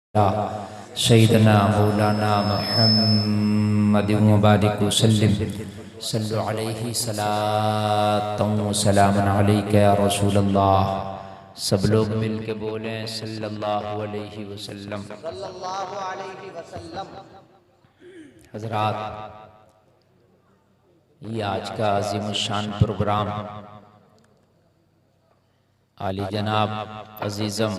सैयदना मौलाना मुहम्मद मुबारक वसल्लम सल्लु अलैहि सलातन व सलामन अलैका या रसूलल्लाह। सब लोग मिल के बोलें सल्लल्लाहु अलैहि वसल्लम। हज़रात, ये आज का अज़ीम शान प्रोग्राम आली जनाब अजीज़म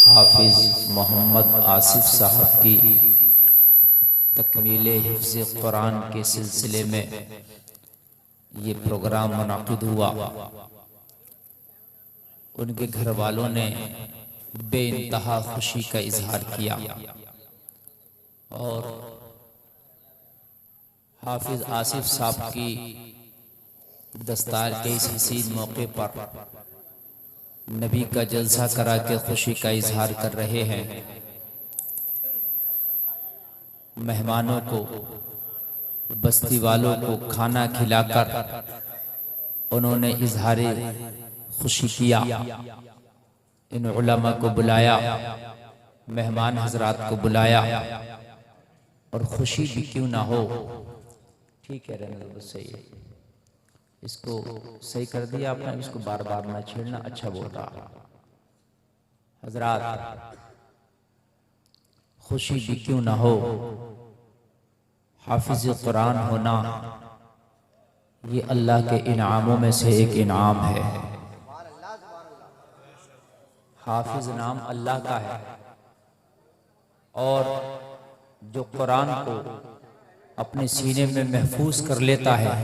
हाफिज मोहम्मद आसिफ साहब की तकमीले हिफ्ज़ कुरान के सिलसिले में ये प्रोग्राम मुनाकिद हुआ। उनके घर वालों ने बेइंतहा खुशी का इजहार किया और हाफिज आसिफ साहब की दस्तार के इस हसीन मौके पर नबी का जलसा करा के खुशी का इजहार कर रहे हैं। मेहमानों को, बस्ती वालों को खाना खिलाकर उन्होंने इजहार खुशी किया। इन उलमा को बुलाया, मेहमान हजरात को बुलाया और खुशी भी क्यों ना हो। ठीक है, रहने दो, सही है। इसको सही कर दिया आपने, इसको बार बार ना छेड़ना। अच्छा बोल रहा हजरात, खुशी भी क्यों ना हो। हाफिज कुरान होना ये अल्लाह के इनामों में से एक इनाम है। हाफिज नाम अल्लाह का है और जो कुरान को अपने सीने में महफूज कर लेता है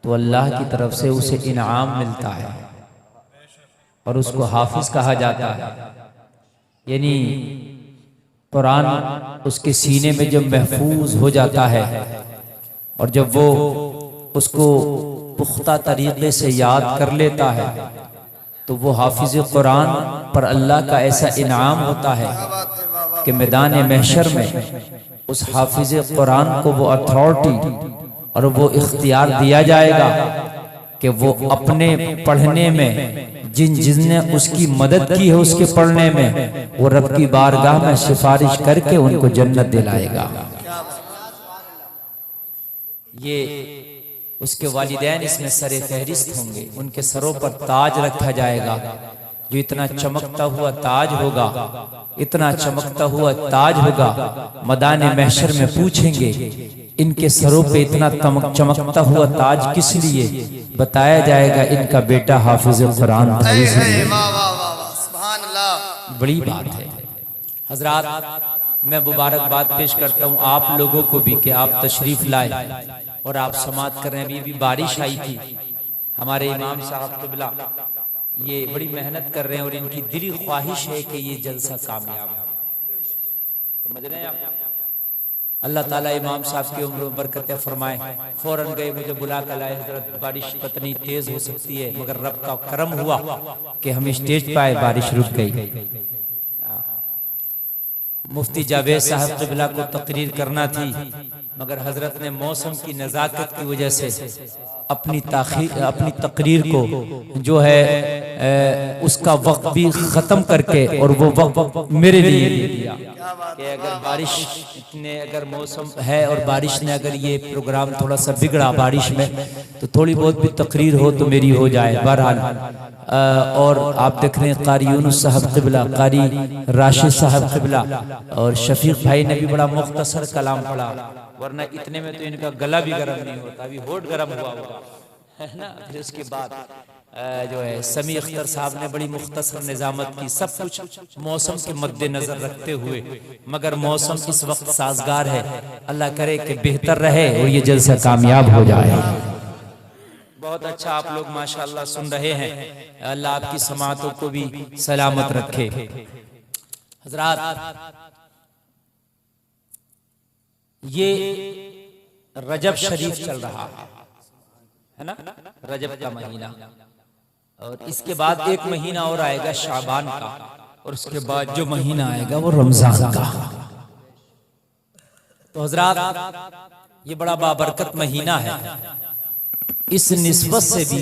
तो अल्लाह की तरफ से उसे इनाम मिलता है और उसको हाफिज कहा जाता है। यानी कुरान उसके सीने में जब महफूज हो जाता है और जब वो उसको पुख्ता तरीके से याद कर लेता है तो वो हाफिज कुरान पर अल्लाह का ऐसा इनाम होता है कि मैदान महशर में उस हाफिज कुरान को वो अथॉरिटी और वो इख्तियार दिया जाएगा कि वो अपने पढ़ने में जिसने उसकी मदद की है उसके पढ़ने में वो रब की बारगाह में सिफारिश करके उनको जन्नत दिलाएगा। ये उसके वालिदैन इसमें सरे फहरिस्त होंगे, उनके सरों पर ताज रखा जाएगा जो इतना चमकता हुआ ताज होगा, इतना चमकता हुआ ताज होगा। मैदान महशर में पूछेंगे इनके सरों पे इतना चमकता हुआ ताज किस लिए? बताया जाएगा इनका बेटा हाफिज कुरान था। बड़ी बात है हजरात। मैं मुबारकबाद पेश करता हूँ आप लोगों को भी कि आप तशरीफ लाए और आप समाअत कर रहे हैं। अभी बारिश आई थी, हमारे इमाम साहब क़िबला ये बड़ी मेहनत कर रहे हैं और इनकी दिली ख्वाहिश है कि ये जलसा कामयाब हो। समझ रहे हैं आप? अल्लाह ताला इमाम साहब की उम्र में बरकत फरमाए। फौरन गए, मुझे बुला कर लाए, हजरत बारिश पतनी तेज हो सकती है मगर रब का करम हुआ कि हम स्टेज पे आए, बारिश रुक गई। मुफ्ती जावेद साहब क़िबला को तकरीर करना थी मगर हजरत ने मौसम की नज़ाकत की वजह से अपनी तकरीर को जो है उसका वक्त भी ख़त्म करके और वो वक्त मेरे लिए दे दिया कि अगर बारिश ने, अगर मौसम है और बारिश ने अगर ये प्रोग्राम थोड़ा सा बिगड़ा बारिश में तो थोड़ी बहुत भी तकरीर हो तो मेरी हो जाए। बहरहाल और आप देख रहे हैं कारी यूनुस साहब क़िबला, कारी राशिद साहब क़िबला और शफीक भाई ने भी बड़ा मुख्तसर कलाम पढ़ा, वरना इतने में तो इनका गला भी गर्म नहीं होता, अभी होठ गर्म हुआ होगा, है ना। फिर उसके बाद जो है समी अख्तर साहब ने बड़ी मुख्तसर निजामत की, सब कुछ मौसम के मद्देनजर रखते हुए, मगर मौसम इस वक्त साजगार है। अल्लाह करे कि बेहतर रहे और ये जलसा कामयाब हो जाए। बहुत अच्छा आप लोग माशाअल्लाह सुन रहे हैं। अल्लाह आपकी समातों को भी सलामत रखे। हजरात, ये रजब शरीफ चल रहा है ना, रजब का महीना, और इसके बाद एक महीना और आएगा शाबान का, और उसके बाद जो महीना आएगा वो रमजान का। तो हजरात, ये बड़ा बाबरकत महीना है। इस निस्बत से भी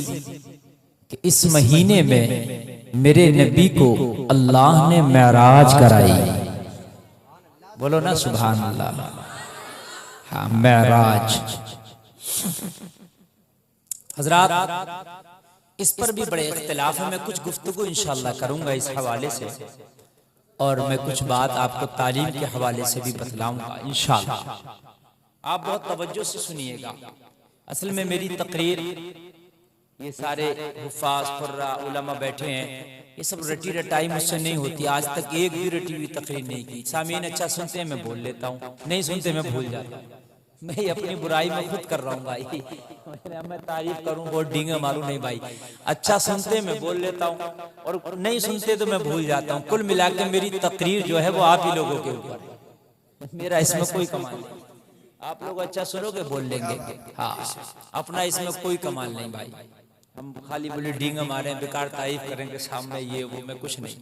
कि इस महीने में मेरे नबी को अल्लाह ने मेराज कराई। बोलो ना सुभान अल्लाह। हाँ, मेराज। हजरात, इस पर भी बड़े इख्तिलाफ है। मैं कुछ गुफ्तगू इंशाअल्लाह करूंगा इस हवाले से, और मैं कुछ बात आपको तालीम के हवाले से भी बतलाऊंगा इंशाअल्लाह। आप बहुत तवज्जो से सुनिएगा। असल में मेरी तकरीर, ये सारे हुफ़ाज़ फुर्रा उलमा बैठे हैं, ये सब रटी रटाई मुझसे नहीं होती। आज तक एक भी रटी हुई तकरीर नहीं की। सामीन अच्छा सुनते हैं मैं बोल लेता हूँ, नहीं सुनते मैं भूल जाता हूँ। मैं अपनी बुराई में खुद कर रहा हूँ भाई। मैं तारीफ करूँ बहुत डींगे मारूं नहीं भाई। अच्छा सुनते मैं बोल लेता हूँ, और नहीं सुनते तो मैं भूल जाता हूँ। कुल मिला के मेरी तकरीर जो है वो आप ही लोगों के ऊपर है, मेरा इसमें कोई कमाल नहीं। आप लोग अच्छा सुनोगे बोल लेंगे, हाँ, अपना इसमें कोई कमाल नहीं भाई। हम खाली बोले डींगे मारे बेकार तारीफ करेंगे सामने ये वो, मैं कुछ नहीं।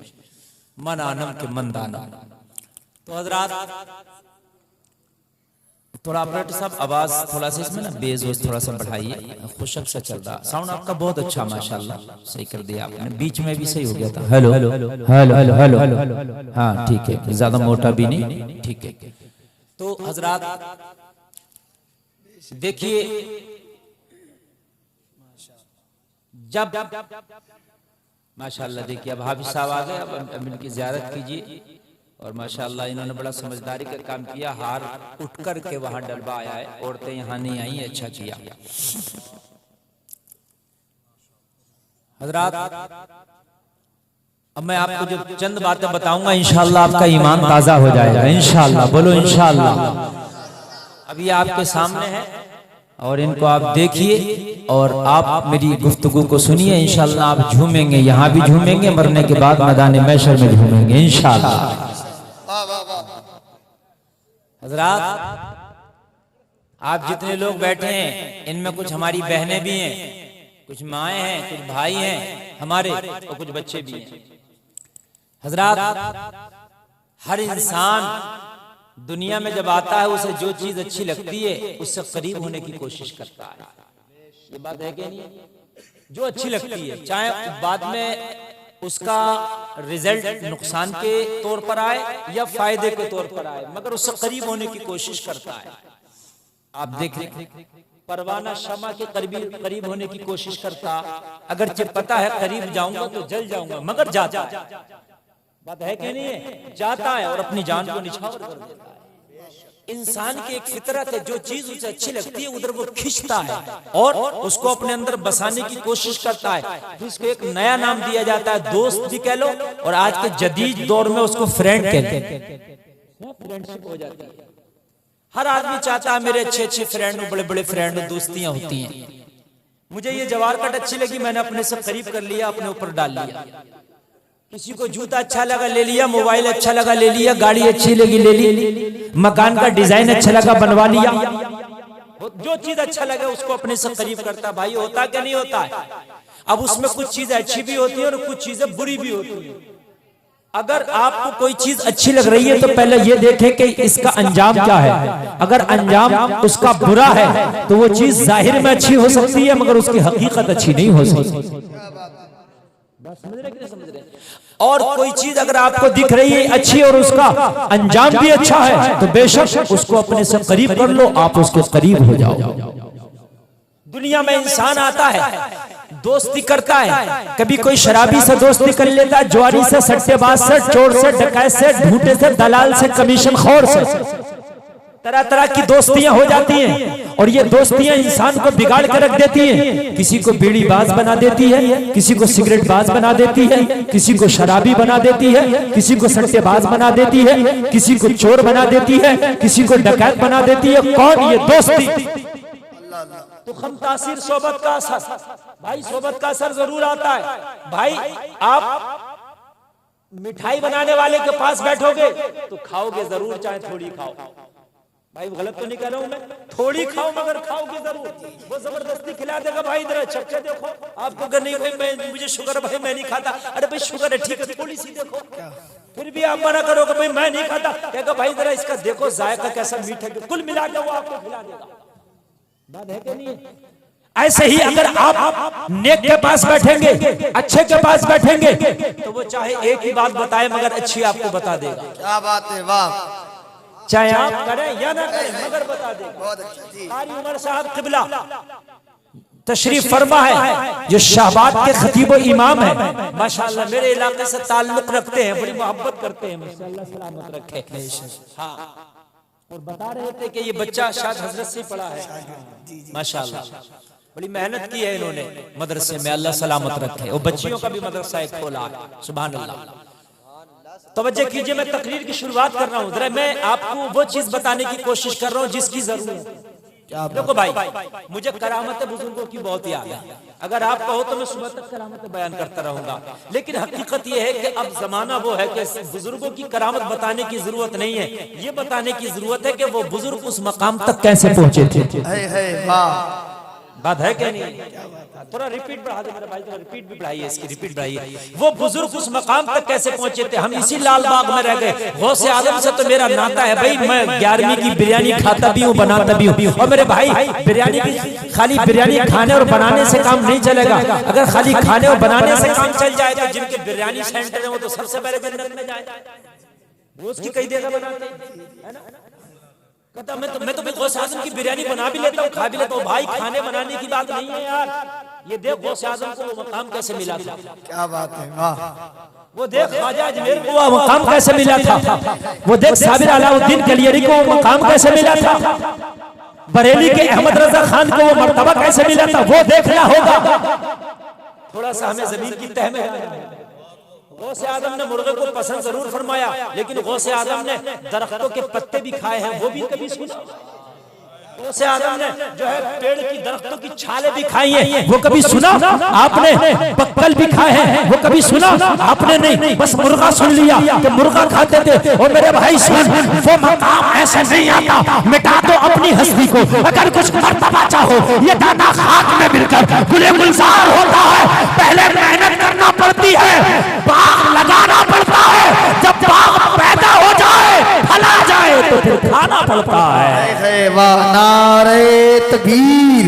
मन आनम के मन दानम। तो हजरात, थोड़ा ऑपरेटर साहब आवाज थोड़ा सा इसमें ना बेस वोस थोड़ा सा बढ़ाइए, खुशक सा चल रहा। साउंड आपका बहुत अच्छा माशाल्लाह, सही कर दिया आपने। बीच में भी सही हो गया था। हेलो हेलो हेलो हेलो, हाँ ठीक है, ज्यादा मोटा भी नहीं, ठीक है। तो हजरात देखिए, जब माशाल्लाह देखिए अब हाफिज साहब आ गए, अब इनकी ज़ियारत कीजिए। और माशाल्लाह इन्होंने बड़ा समझदारी का काम किया, हार उठ कर के वहां डलवाया है, औरतें यहाँ नहीं आई, अच्छा किया। हजरात, अब मैं आपको जो चंद बातें बताऊंगा इंशाअल्लाह आपका ईमान ताजा हो जाएगा इंशाअल्लाह। बोलो इंशाअल्लाह। अभी आपके सामने है और इनको आप देखिए और आप मेरी गुफ्तगू को सुनिए। इंशाअल्लाह आप झूमेंगे, यहाँ भी झूमेंगे, मरने के बाद मैदान महशर में झूमेंगे इंशाअल्लाह। हजरात, आप जितने लोग बैठे हैं इनमें कुछ हमारी बहनें भी हैं, कुछ माएँ हैं, कुछ भाई हैं हमारे, और कुछ बच्चे भी हैं। हजरात, हर इंसान दुनिया में जब आता है उसे जो चीज अच्छी लगती है उससे करीब होने की कोशिश करता है। ये बात है कि नहीं? जो अच्छी लगती है, चाहे बाद में उसका रिजल्ट नुकसान के तौर पर आए या फायदे के तौर पर आए, मगर उससे करीब होने की कोशिश करता है। आप देखें, परवाना शमा के करीब होने की कोशिश करता, अगर पता है करीब जाऊंगा तो जल जाऊंगा, मगर जाता। बात है कि नहीं है? जाता है और अपनी जान को निछावर कर देता है। इंसान की एक फितरत है, जो चीज उसे अच्छी लगती है उधर वो खींचता है और उसको अपने अंदर बसाने की कोशिश करता है। फिर उसको एक नया नाम दिया जाता है, दोस्त भी कह लो, और आज के जदीद दौर में उसको फ्रेंड कहते हैं। फ्रेंडशिप हो जाती है। हर आदमी चाहता है मेरे अच्छे अच्छे फ्रेंड हो, बड़े बड़े फ्रेंड हो, दोस्तियां होती हैं। मुझे ये जवार कट अच्छी लगी, मैंने अपने से करीब कर लिया, अपने ऊपर डाल लिया। किसी को जूता अच्छा लगा ले लिया, मोबाइल अच्छा लगा ले लिया, गाड़ी अच्छी लगी ले ली, मकान का डिजाइन अच्छा लगा बनवा लिया। जो चीज अच्छा लगे उसको अपने से करीब करता। भाई होता क्या नहीं होता है? अब उसमें कुछ चीजें अच्छी भी होती है और कुछ चीजें बुरी भी होती है। अगर आपको कोई चीज अच्छी लग रही है तो पहले ये देखें कि इसका अंजाम क्या है। अगर अंजाम उसका बुरा है तो वो चीज जाहिर में अच्छी हो सकती है मगर उसकी हकीकत अच्छी नहीं हो सकती। समझ रहे? और कोई चीज अगर आपको दिख रही है अच्छी और उसका अंजाम भी अच्छा है तो बेशक उसको अपने से करीब कर लो, आप उसके करीब हो जाओ। दुनिया में इंसान आता है, दोस्ती करता है, कभी कोई शराबी से दोस्ती कर लेता है, जुआरी से, सट्टेबाज से, चोर से, डकैत से, ढूंढे से, दलाल से, कमीशन खोर से, तरह तरह की दोस्तियां हो जाती हैं। और ये दोस्तियां इंसान को बिगाड़ कर रख देती हैं। किसी को बीड़ी बाज बना देती है, किसी को सिगरेट बाज बना देती है, किसी को शराबी बना देती है, किसी को सट्टेबाज बना देती है, किसी को चोर बना देती है, किसी को डकैत बना देती है। कौन? ये दोस्ती। तो खम तासीर सोबत का असर, भाई सोबत का असर जरूर आता है। भाई आप मिठाई बनाने वाले के पास बैठोगे तो खाओगे जरूर, चाहे थोड़ी खाओ। भाई गलत तो नहीं कह रहा हूं मैं, थोड़ी खाओ मगर खाओगे जरूर। वो जबरदस्ती खिला देगा, भाई इधर चक्के देखो, आपको अगर नहीं भाई मुझे शुगर है भाई मैं नहीं खाता, अरे भाई शुगर है ठीक है थोड़ी सी देखो, फिर भी आप मना करोगे भाई मैं नहीं खाता, कहेगा भाई जरा इसका देखो जायका कैसा मीठा, कुल मिला के वो आपको खिला देगा। बात है कि नहीं? ऐसे ही अगर आप नेक के पास बैठेंगे, अच्छे के पास बैठेंगे, तो वो चाहे एक ही बात बताए मगर अच्छी आपको बता देगा। क्या बात है, वाह। चाहे आप करें या ना करें मगर बता देगा। बहुत अच्छा जी। कारी उमर साहब किबला तशरीफ फरमा है, जो शाहबाद के खतीब इमाम है, माशाअल्लाह मेरे इलाके से ताल्लुक रखते हैं, बड़ी मोहब्बत करते हैं, माशाअल्लाह सलामत रखे। हाँ, और बता रहे थे कि ये बच्चा शायद हजरत से पढ़ा है, माशाअल्लाह बड़ी मेहनत की है इन्होंने मदरसे में, अल्लाह सलामत रखे। और बच्चियों का भी मदरसा एक खोला है, सुभान अल्लाह। तवज्जो कीजिए, मैं तकरीर की शुरुआत कर रहा हूँ, जरा मैं आपको वो चीज बताने की कोशिश कर रहा हूँ जिसकी जरूरत है। देखो भाई, मुझे करामत बुजुर्गों की बहुत याद है, अगर आप कहो तो मैं सुबह तक करामत बयान करता रहूंगा, लेकिन हकीकत यह है कि अब जमाना वो है कि बुजुर्गों की करामत बताने की जरूरत नहीं है, ये बताने की जरूरत है कि वो बुजुर्ग उस मकाम तक कैसे पहुंचे थे। बात है क्या नहीं? थोड़ा रिपीट बढ़ा दे मेरे भाई, थोड़ा रिपीट भी बढ़ाइए, इसकी रिपीट बढ़ाइए। वो बुजुर्ग उस मकाम तक कैसे पहुंचे थे? हम इसी लाल बाग में रह गए। गौसे आजम से तो मेरा नाता है भाई, मैं 11वीं की बिरयानी खाता भी हूँ, बनाता भी हूँ। और मेरे भाई, बिरयानी की खाली बिरयानी खाने और बनाने से काम नहीं चलेगा, अगर खाली खाने और बनाने से काम चल जाए तो जिनके बिरयानी सेंटर है वो तो सबसे पहले जन्नत में जाए। वो उसकी कई देगा बनाते है ना। कहता मैं तो गौसे आजम की बिरयानी बना भी लेता हूँ, खा भी लेता हूँ। भाई, खाने बनाने की बात नहीं है यार, ये देख गौसे आजम को वो मकाम कैसे मिला था। क्या बात है, वाह। वो देख ख्वाजा अजमेर को वो मकाम कैसे मिला था, वो देख साबिर अलाउद्दीन कलियरी को वो मकाम कैसे मिला था, बरेली के अहमद रजा खान को वो मर्तबा कैसे मिला था, वो देखना होगा। थोड़ा सा हमें जमीन की तह में। गौसे आजम ने मुर्गे को पसंद जरूर फरमाया, लेकिन गौसे आजम ने दरख्तों के पत्ते भी खाए हैं, वो भी कभी सुना? गौसे आजम ने जो है पेड़ की दरख्तों की छाले भी खाई हैं, वो कभी सुना आपने? पक्कल भी खाए हैं, वो कभी सुना आपने? नहीं, बस मुर्गा सुन लिया कि मुर्गा खाते थे। और मेरे भाई सुन, वो मकाम ऐसे नहीं आता, मिटा दो अपनी हस्ती को, अगर कुछ मर्तबा चाहो ये दाना खाक में मिलकर गुले गुलजार होता है। पहले मेहनत करना पड़ती है, बाग लगाना पड़ता है, जब बाग पैदा हो जाए, फला जाए तो फिर खाना पड़ता है। नारे तकबीर,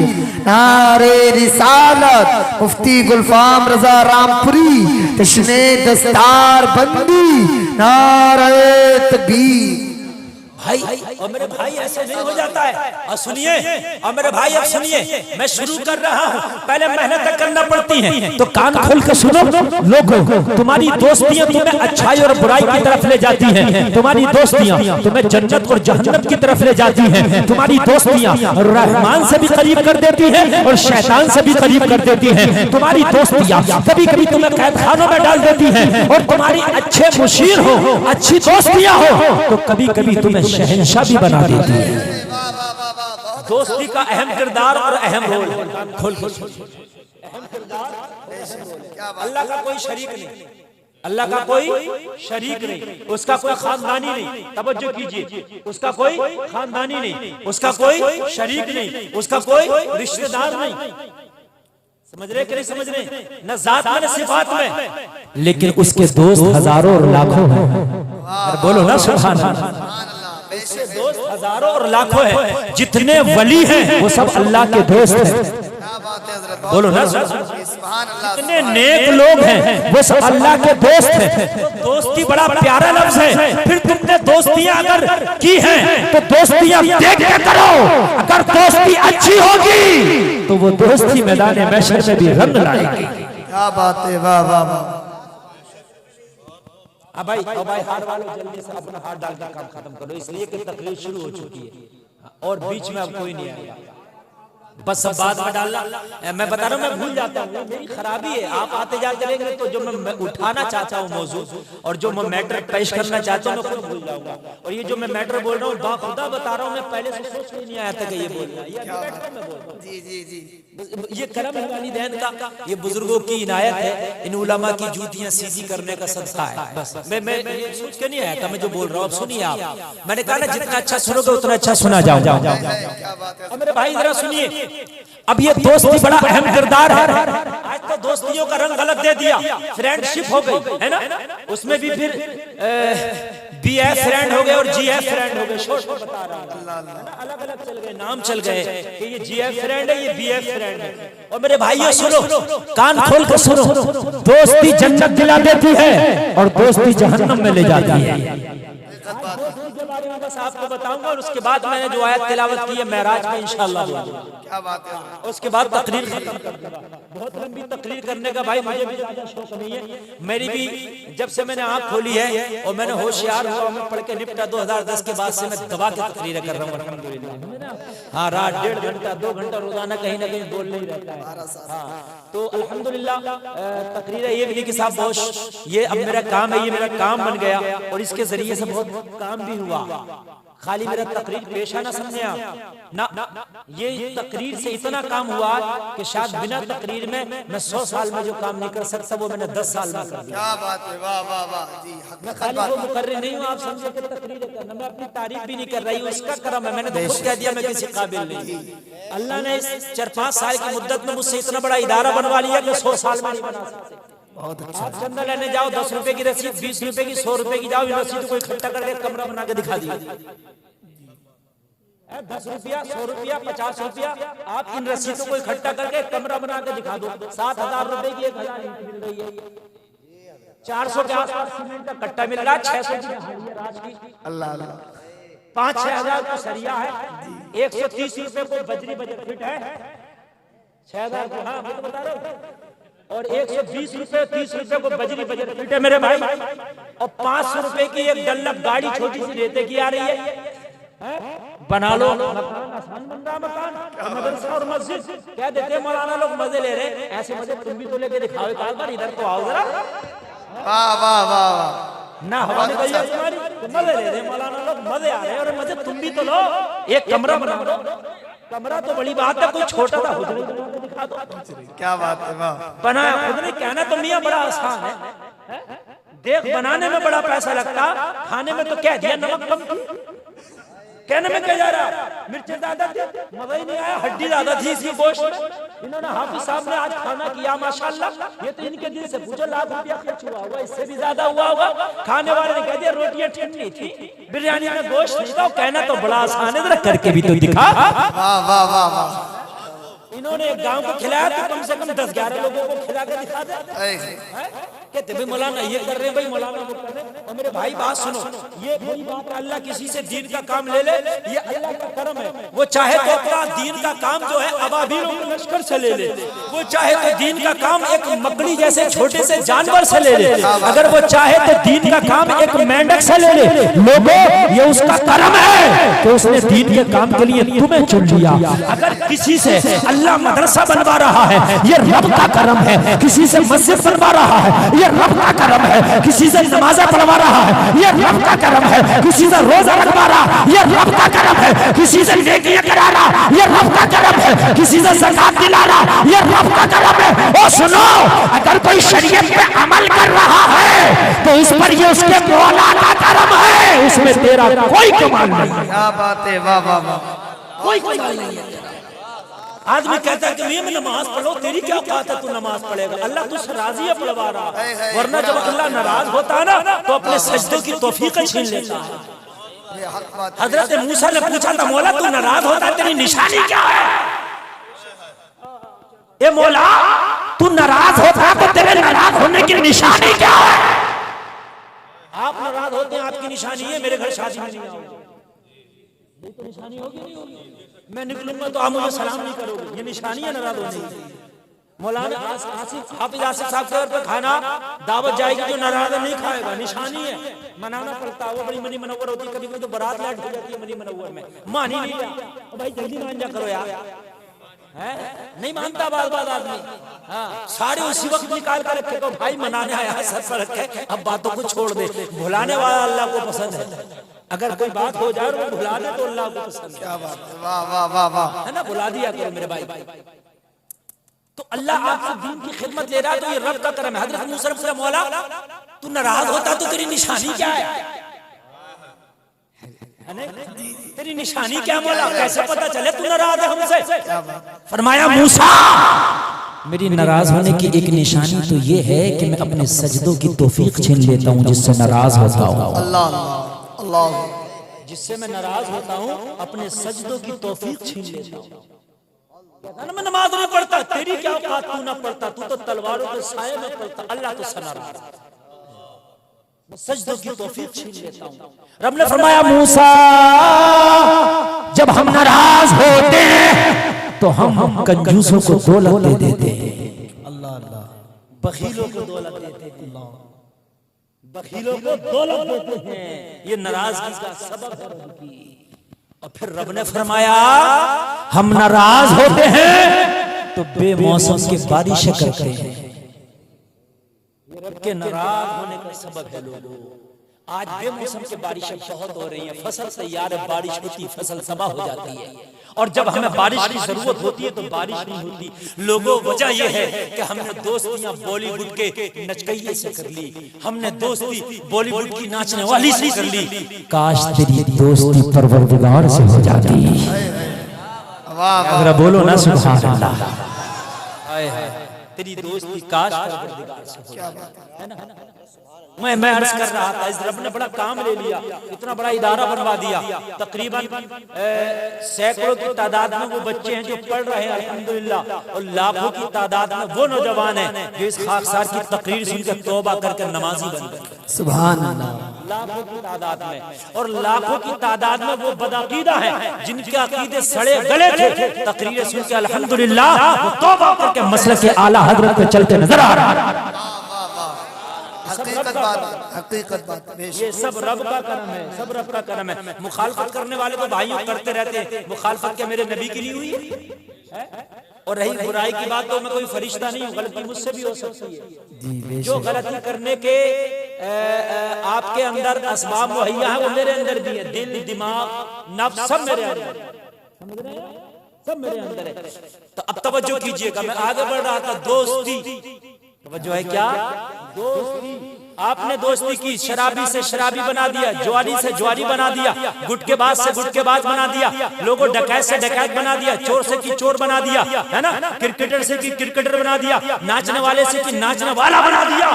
नारे रिसालत, मुफ्ती गुलफाम रजा रामपुरी, तशने दस्तार बंदी, नारे तकबीर। भाई, और मेरे भाई ऐसे नहीं हो जाता है। और सुनिए, और मेरे भाई अब सुनिए, मैं शुरू कर रहा हूँ, पहले मेहनत करना पड़ती है, तो कान खोल के सुनो लोगों। तुम्हारी दोस्तियां तुम्हें अच्छाई और बुराई की तरफ ले जाती हैं, तुम्हारी दोस्तियां तुम्हें जन्नत और जहन्नम की तरफ ले जाती हैं, तुम्हारी दोस्तियां रहमान से भी करीब कर देती हैं और शैतान से भी करीब कर देती हैं, तुम्हारी दोस्तियां कभी कभी तुम्हें कैदखानों में डाल देती हैं, और तुम्हारी अच्छे मुशीर हो, अच्छी दोस्तियां हो तो कभी कभी तुम्हें शहंशाह भी बना देती है। दोस्ती का अहम किरदार और अहम रोल है। खोल खोल, अहम किरदार, अल्लाह का कोई शरीक नहीं, अल्लाह का कोई शरीक नहीं, उसका कोई खानदानी नहीं। तवज्जो कीजिए, उसका कोई खानदानी नहीं, उसका कोई शरीक नहीं, उसका कोई रिश्तेदार नहीं। समझ रहे कि नहीं समझ रहे? न जात में न सिफात में, लेकिन उसके दोस्त हजारों और लाखों हैं। बोलो ना सुभान अल्लाह। दोस्त हजारों और लाखों हैं, जितने वली हैं वो सब अल्लाह के दोस्त हैं। बोलो ना, जितने नेक लोग हैं वो सब अल्लाह के दोस्त हैं। दोस्ती बड़ा प्यारा लफ्ज है। फिर तुमने दोस्तियां अगर की हैं तो दोस्तियां देख के करो, अगर दोस्ती अच्छी होगी तो वो दोस्ती मैदान महशर में भी रंग लाएगी। क्या बात है, वाह वाह वाह। अब भाई हार वालों जल्दी से अपना हाथ डाल कर काम खत्म करो, इसलिए कि तकरीर शुरू हो चुकी है और बीच में अब कोई नहीं आएगा। बस सब बाद में डालना। मैं बता रहा हूँ, मैं भूल जाता हूँ, मेरी खराबी है। आप आते जाते चलेंगे तो जो मैं उठाना चाहता हूँ मौजू और जो मैं मैटर पेश करना चाहता हूँ मैं खुद भूल जाऊंगा। और ये जो मैं मैटर बोल रहा हूँ बाखुदा बता रहा हूँ, मैं पहले से सोच ही नहीं आया था कि ये बोल रहा है। जी जी जी, ये करम है वालिदैन का, ये बुजुर्गों की इनायत है, इन उलमा की जूतियां सीधी करने का सदका है। बस मैं ये सोच के नहीं आया था मैं जो बोल रहा हूँ। अब सुनिए आप, मैंने कहा ना जितना अच्छा सुनोगे उतना अच्छा सुना जाओ। मेरे भाई जरा सुनिए, अब ये दोस्ती बड़ा अहम किरदार है। आज तो दोस्तियों का रंग गलत दे दिया, फ्रेंडशिप हो गई है ना, उसमें भी फिर BF फ्रेंड हो गए और GF फ्रेंड हो गए। शोर बता रहा हूं, अलग अलग चल गए, नाम चल गए कि ये GF फ्रेंड है, ये BF फ्रेंड है। और मेरे भाइयों सुनो, कान खोल कर सुनो, दोस्ती जन्नत दिला देती है और दोस्ती जहन्नम में ले जाती है। दोस्ती के बारे में बस आपको बताऊंगा और उसके बाद मैंने जो आयत तिलावत की है मेराज में इंशाअल्लाह, क्या बात है। उसके बाद तकरीर खत्म कर दूंगा। बहुत लंबी तकरीर करने का भाई मुझे भी ज्यादा शौक नहीं है। मेरी भी जब से मैंने आंख खोली है और मैंने होशियार हुआ, मैं पढ़ के निपटा 2010 के बाद से मैं दबा के तकरीर कर रहा हूँ अल्हम्दुलिल्लाह। हाँ, रात 1.5 घंटा 2 घंटा रोजाना कहीं ना कहीं बोल नहीं रहता है। हाँ, तो अल्हम्दुलिल्लाह तकरीर ये भी कि साहब बहुत, ये अब मेरा काम है, ये मेरा काम बन गया और इसके जरिए से बहुत काम भी हुआ। खाली मेरा तकरीर पेशा ना समझे आप ना, ये तकरीर से इतना काम हुआ कि शायद बिना तकरीर में मैं 100 साल में जो काम नहीं कर सकता वो मैंने 10 साल में कर दिया। क्या बात है, वाह वाह वाह जी। मैं खाली वो मुकर्रिर नहीं हूँ, आप समझे कि तकरीर करना, मैं अपनी तारीफ भी नहीं कर रही हूँ, उसका करम है। मैंने तो खुद कह दिया मैं किसी काबिल नहीं। अल्लाह ने इस 4-5 साल की मुद्दत में मुझसे इतना बड़ा इदारा बनवा लिया कि 100 साल में नहीं बना सकते। बहुत अच्छा। आप चंदा लेने जाओ, 10 रुपए की रसीद, 20 रुपए की, 100 रुपए की, जाओ रसीद को इकट्ठा करके कमरा बना के दिखा दिया। 10 रुपया, 100 रुपया, 50 रुपया, आप इन रसीदों को इकट्ठा करके कमरा बना के दिखा दो। 7,000 रुपए की 1,000 मिल रही है, 400 के आसपास सीमेंट का कट्टा मिल रहा है, 600 की राज की, अल्लाह अल्लाह, 5-6 हजार का सरिया है, 130 रुपए को बजरी बजट फिट है, 6,000 को, हाँ मैं तो बता रहा हूँ, और 120 रुपए 30 रुपए को बजरी बजट फिट है मेरे भाई, और 500 रुपए की एक डल्लक गाड़ी छोटी सी रेते की आ रही है। बना लो मकान, आसान बन रहा मकान, मदरसा और मस्जिद। क्या देते मौलाना लोग, मजे ले रहे, ऐसे मजे तुम भी तो लेके दिखाओ एक बार, इधर तो आओ जरा। वाह वाह वाह वाह, ना हवा निकल जाए तुम्हारी, मजे ले रहे मौलाना लोग, मजे आ रहे हैं, और मजे तुम भी तो लो। एक कमरा बना लो, कमरा तो बड़ी बात है, कोई छोटा सा हुजरा बना के दिखा दो। क्या बात है, वाह। बनाया खुद ने, कहना तो मियां बड़ा आसान है, देख बनाने में बड़ा पैसा लगता, खाने में तो कह दिया नमक कम, कहने में क्या जा रहा, मिर्चें ज्यादा थी, मजा ही नहीं आया, हड्डी ज्यादा थी इसकी गोश्त में। इन्होंने हाफिज साहब ने आज खाना किया माशाल्लाह, ये तो इनके दिल से पूछो लाख रुपया खर्च हुआ होगा, इससे भी ज्यादा हुआ होगा। खाने वाले ने कह दिया रोटियां ठंडी थी, बिरयानी में गोश्त नहीं था, कहना तो बड़ा आसान है, जरा करके भी तो दिखा। वाह वाह वाह वाह। इन्होंने एक गांव को खिलाया तो कम से कम 10-11 लोगों को खिला कर दिखा दे। कहते भाई मौलाना ये कर रहे हैं, भाई मौलाना वो कर रहे हैं। और मेरे भाई बात सुनो, ये बड़ी बात है, अल्लाह किसी से दीन का काम ले ले, ये अल्लाह का करम है। वो चाहे तो अपना दीन का काम जो है अबाबीलों के लश्कर से ले ले, वो चाहे तो दीन का काम एक मकड़ी जैसे छोटे से जानवर से ले ले, अगर वो चाहे तो दीन का काम एक मेंढक से ले ले। लोगों ये उसका करम है कि उसने दीन के काम के लिए तुम्हें चुन लिया। अगर किसी से अल्लाह मदरसा बनवा रहा है, ये रब का करम है। किसी से मस्जिद बनवा रहा है, ये रब का करम है। किसी से नमाज़ें पढ़वा रहा है, ये रब का करम है। किसी से रोजा रखवा रहा, ये रब का करम है। किसी से नेकियां करा रहा, ये रब का करम है। किसी से ज़कात दिला रहा, ये रब का करम है। और सुनो, अगर कोई शरीयत पे अमल कर रहा है तो इस पर ये उसके मौला का करम है, उसमें तेरा कोई कमाल नहीं। क्या बात है, वाह वाह वाह। कोई कमाल नहीं है। आदमी कहता है कि मैं नमाज पढ़ो, तेरी क्या औकात है तू नमाज पढ़ेगा? अल्लाह तुझसे राजी है पढ़वा रहा, वरना जब अल्लाह नाराज होता है ना तो अपने सजदों की तौफीक छीन लेता है। हजरत मूसा ने पूछा था, मौला तू नाराज होता है, तेरी निशानी क्या है? ए मौला तू नाराज होता है तो तेरे नाराज होने की निशानी क्या है? आप नाराज होते हैं, आपकी निशानी है मेरे घर शादी में नहीं आओगे, ये तो निशानी होगी नहीं होगी। मैं निकलूंगा तो आप मुझे सलाम नहीं करोगे, ये निशानी है नाराज होने की। मौलाना हाफिज आसिफ साहब के घर पे खाना दावत जाएगी, जो नाराज नहीं खाएगा, निशानी है, मनाना पड़ता है। वो बड़ी मनी मनव्वर होती है, कभी कभी तो बारात लैट हो जाती है मनी मनव्वर में, मान ही नहीं रहा। भाई जल्दी मान जा करो यार, है नहीं मानता बात बात आदमी। हाँ, सारे उसी वक्त निकाल कर रखे तो भाई मनाने आया सर पर रखे, अब बातों को छोड़ दे। भुलाने वाला अल्लाह को पसंद है, अगर कोई बात हो जाए और भुला दे तो अल्लाह को पसंद है। क्या बात है, वाह वाह वाह वाह, है ना, भुला दिया करो मेरे भाई। तो अल्लाह आपसे दीन की खिदमत ले रहा है तो ये रब का करम है। हजरत मूसा ने पूछा, मौला तू नाराज होता तो तेरी निशानी क्या है? तेरी निशानी क्या मौला, कैसे पता चले तू नाराज है हमसे? फरमाया, मूसा मेरी नाराज होने की एक निशानी तो ये है कि मैं अपने सजदों की तौफीक छीन लेता हूँ जिससे नाराज होता हूँ। अल्लाह अल्लाह जिससे मैं नाराज होता हूँ अपने सजदों की तौफीक छीन लेता हूँ। कहता ना मैं नमाज नहीं पढ़ता, तेरी क्या औकात, तू ना पढ़ता, तू तो तलवारों के साए में पढ़ता, अल्लाह तो सनाराज, मैं सजदों की तौफीक छीन लेता हूँ। रब ने फरमाया मूसा जब हम नाराज होते हैं तो हम कंजूसों को दौलत दे देते हैं। अल्लाह अल्लाह, बखीलों को दौलत देते हैं, बखीलों को दौलत देते हैं, ये नाराजगी का सबब है रब की। और फिर रब ने फरमाया हम नाराज होते हैं तो बेमौसम की बारिशें करते हैं। रब के नाराज होने का सबब है लोगों, आज बेमौसम की बारिशें बहुत हो रही हैं, फसल तैयार है, बारिश होती फसल तबाह हो जाती है। और जब हमें बारिश की जरूरत होती है तो बारिश नहीं होती। लोगों वजह यह है कि हमने दोस्तियां बॉलीवुड के नचकइये से कर ली, हमने दोस्ती बॉलीवुड की नाचने वाली से कर ली। काश तेरी दोस्ती परवरदिगार से हो जाती। अगर बोलो ना सुभान अल्लाह, तेरी दोस्ती काश परवरदिगार से हो जाती, है ना। मैं अर्ज कर रहा था, इस रब ने बड़ा काम ले लिया, इतना बड़ा इदारा बनवा दिया। तकरीबन सैकड़ों की तादाद में वो बच्चे हैं जो पढ़ रहे हैं अल्हम्दुलिल्लाह, और लाखों की तादाद में वो नौजवान हैं जो इस खाकसार की तकरीर सुनकर तौबा करके नमाजी बन गए। सुभान अल्लाह, लाखों की तादाद में, और लाखों की तादाद में वो बदअकीदा हैं जिनके अकीदे सड़े गले थे, तकरीर सुन के अल्हम्दुलिल्लाह वो तौबा करके मसलक के आला हजरत पे चलते नजर आ रहा है। हकीकत बात, ये सब रब का करम है, सब रब का करम है। मुखालफत करने वाले तो भाइयों करते रहते हैं, मुखालफत क्या मेरे नबी की नहीं हुई है? और रही बुराई की बात, तो मैं कोई फरिश्ता नहीं हूँ, गलती मुझसे भी हो सकती है। जो गलती करने के आपके अंदर असबाब मुहैया है वो मेरे अंदर भी है, दिल दिमाग नफ्स सब मेरे अंदर, समझ रहे हैं, सब मेरे अंदर है। तो अब तवज्जो कीजिएगा, मैं आगे बढ़ रहा था, दोस्ती तवज्जो है क्या? दोस्ती, आपने दोस्ती की, शराबी से शराबी बना दिया, ज्वारी से ज्वारी बना दिया, गुटकेबाज से गुटकेबाज बना दिया, लोगों डकैत से डकैत बना दिया, चोर से की चोर बना दिया, है ना, क्रिकेटर से की क्रिकेटर बना दिया, नाचने वाले से की नाचने वाला बना दिया,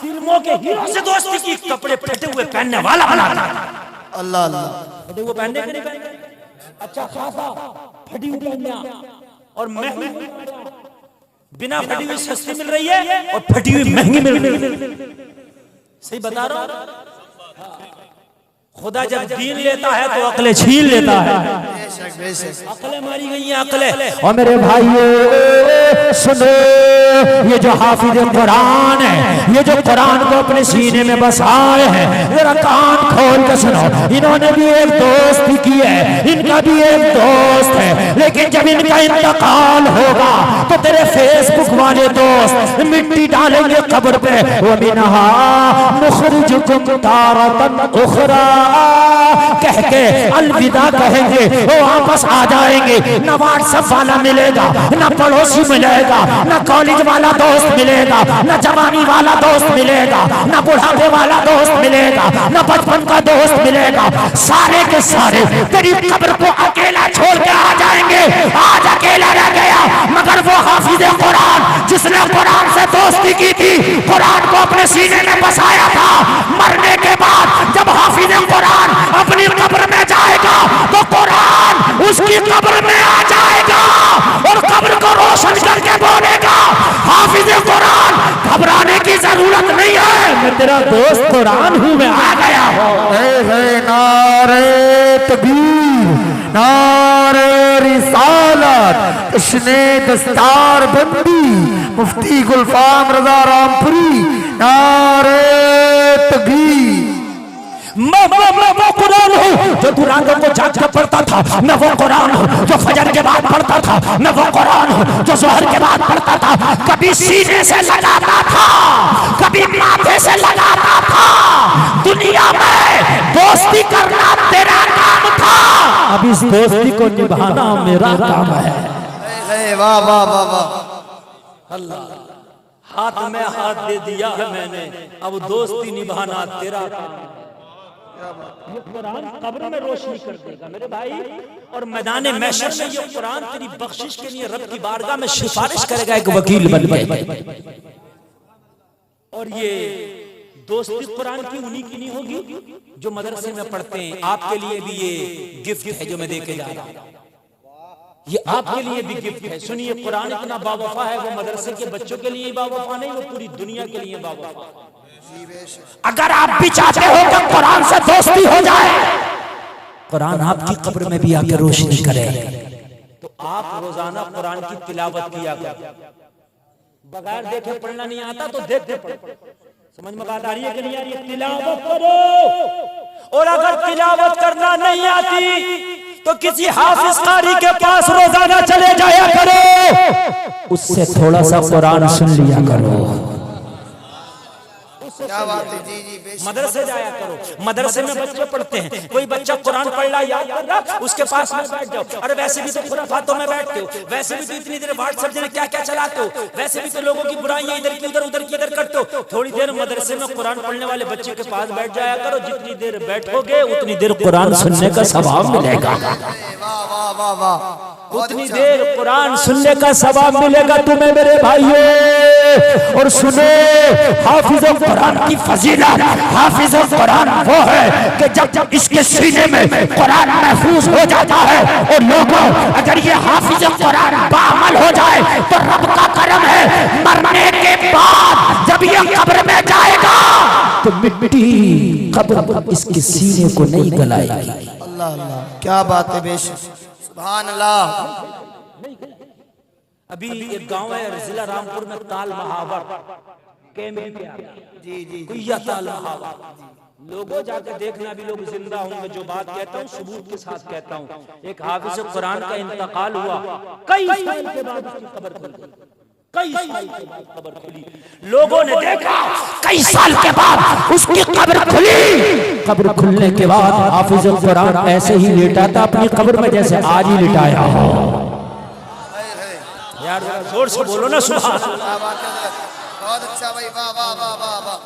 फिल्मों के हीरो से दोस्ती की, कपड़े फटे हुए पहनने वाला बना दिया। अल्लाह अल्लाह, फटे हुए पहनने के नहीं पहनने, अच्छा खासा फटी हुई पहनना, और महंगी बिना फटी हुई सस्ती मिल रही है और फटी हुई महंगी मिल रही है। सही बता रहा हूं, खुदा जब दीन लेता है तो अकलें छीन लेता है। अकलें मारी गई हैं, अकलें। और मेरे भाइयों सुनो, ये जो हाफिज कुरान है, ये जो कुरान को अपने सीने में बसाए हैं, जरा कान खोल कर सुनो, इन्होंने भी एक दोस्ती की है, इनका भी एक दोस्त है, लेकिन जब इनका इंतकाल होगा तो तेरे फेसबुक वाले दोस्त मिट्टी डालेंगे कब्र पे, वो मिनहा नुखरिजुकुम तारतन उखरा कह के अलविदा कहेंगे, वो वापस आ जाएंगे। न व्हाट्सएप वाला मिलेगा, न पड़ोसी मिलेगा, न कॉलेज वाला दोस्त मिलेगा, न जवानी वाला दोस्त मिलेगा, न बुढ़ापे वाला दोस्त मिलेगा, न बचपन का दोस्त मिलेगा, सारे के सारे तेरी कब्र को अकेला छोड़ के आ जाएंगे। आज अकेला रह गया, मगर वो हाफिज कुरान जिसने कुरान से दोस्ती की थी, कुरान को अपने सीने में बसाया था, मरने के बाद जब हाफिज कुरान अपनी कब्र में जाएगा तो कुरान उसकी कब्र में आ जाएगा और कब्र को रोशन करके बोलेगा, हाफिज कुरान घबराने की जरूरत नहीं है, मैं तेरा दोस्त कुरान हूं, मैं आ गया हूं। नारे तकबीर, नारे रिसालत, इश्ने दस्तार बंदी, मुफ्ती गुलफाम रजा रामपुरी, नारे तकबीर। मैं वो कुरान हूँ जो तू रातों को जाग कर पढ़ता था, मैं वो कुरान हूँ जो फजर के बाद पढ़ता था, मैं वो कुरान हूँ जो जोहर के बाद पढ़ता था, कभी सीने से लगाता था, कभी माथे से लगाता था। दुनिया में दोस्ती करना तेरा काम था, अब इस दोस्ती को निभाना मेरा काम है। वाह वाह वाह वाह, अल्लाह हाथ में हाथ दे दिया है मैंने, अब दोस्ती निभाना तेरा काम है। ये कुरान कब्र में रोशनी कर देगा मेरे भाई, और मैदान महशर में ये कुरान तेरी बख्शिश के लिए रब की बारगाह में सिफारिश करेगा, एक वकील बन गए। और ये दोस्ती कुरान की उन्हीं की नहीं होगी जो मदरसे में पढ़ते हैं। आपके लिए भी ये गिफ्ट है जो मैं देके जा रहा हूं, ये आपके लिए भी गिफ्ट है। सुनिए, कुरान इतना बावफा है, वो मदरसे के बच्चों के लिए बावफा नहीं, वो पूरी दुनिया के लिए बावफा। अगर आप भी चाहते हो कि कुरान से दोस्ती हो जाए, कुरान आपकी कब्र में भी आकर रोशनी करे, तो आप रोजाना कुरान की तिलावत किया करो। बगैर देखे पढ़ना नहीं आता तो देखते पढ़ो। समझ में बात आ रही है कि नहीं आ रही है? तिलावत करो। और अगर तिलावत करना नहीं आती तो किसी हाफिज कारी के पास रोजाना चले जाया करो, उससे थोड़ा सा कुरान सुन लिया करो। क्या बात है जी जी बेशक। मदरसे जाया करो। मदरसे में बच्चे पढ़ते हैं, कोई बच्चा कुरान पढ़ रहा याद कर रहा, उसके पास में बैठ जाओ। अरे वैसे भी तो खुराफातों में बैठते हो, वैसे भी तो इतनी देर व्हाट्सएप में क्या क्या चलाते हो, वैसे भी तो लोगों की बुराइयां इधर की उधर उधर की इधर करते हो। थोड़ी देर मदरसे में कुरान पढ़ने वाले बच्चे के पास बैठ जाया करो। जितनी देर बैठोगे उतनी देर कुरान सुनने का सवाब मिलेगा। वाह वाह वाह वाह। उतनी देर कुरान सुनने का सवाब मिलेगा तुम्हें मेरे भाइयों। और सुनो, हाफिज कुरान की फजीलत, हाफिज कुरान वो है कि जब इसके सीने में कुरान महफूज हो जाता है, और लोगों अगर ये हाफिज कुरान बाअमल हो जाए तो रब का करम है, मरने के बाद जब ये कब्र में जाएगा तो मिट्टी कब्र इसके सीने को नहीं गलाएगी। अल्लाह अल्लाह, क्या बात है बेशक, सुभान अल्लाह। अभी एक गांव है जिला रामपुर में, ताल महावर कैमरे पे जी जी कुइया ताल महावर। लोगों जाकर देखना, भी लोग जिंदा होंगे। जो बात कहता हूँ सबूत के साथ कहता हूँ। एक हाफिज कुरान का इंतकाल हुआ, कई साल के बाद उसकी कब्र खुल गई। कई साल के बाद कब्र खुली, लोगों ने देखा। कई साल के बाद उसकी कब्र खुली। कब्र खुलने के बाद हाफिज कुरान ऐसे ही लेटा था अपनी कब्र में जैसे आज ही लिटाया हो। यार जोर से बोलो ना सुभान। क्या बात है, बहुत अच्छा भाई, वाह वाह वाह वाह वाह।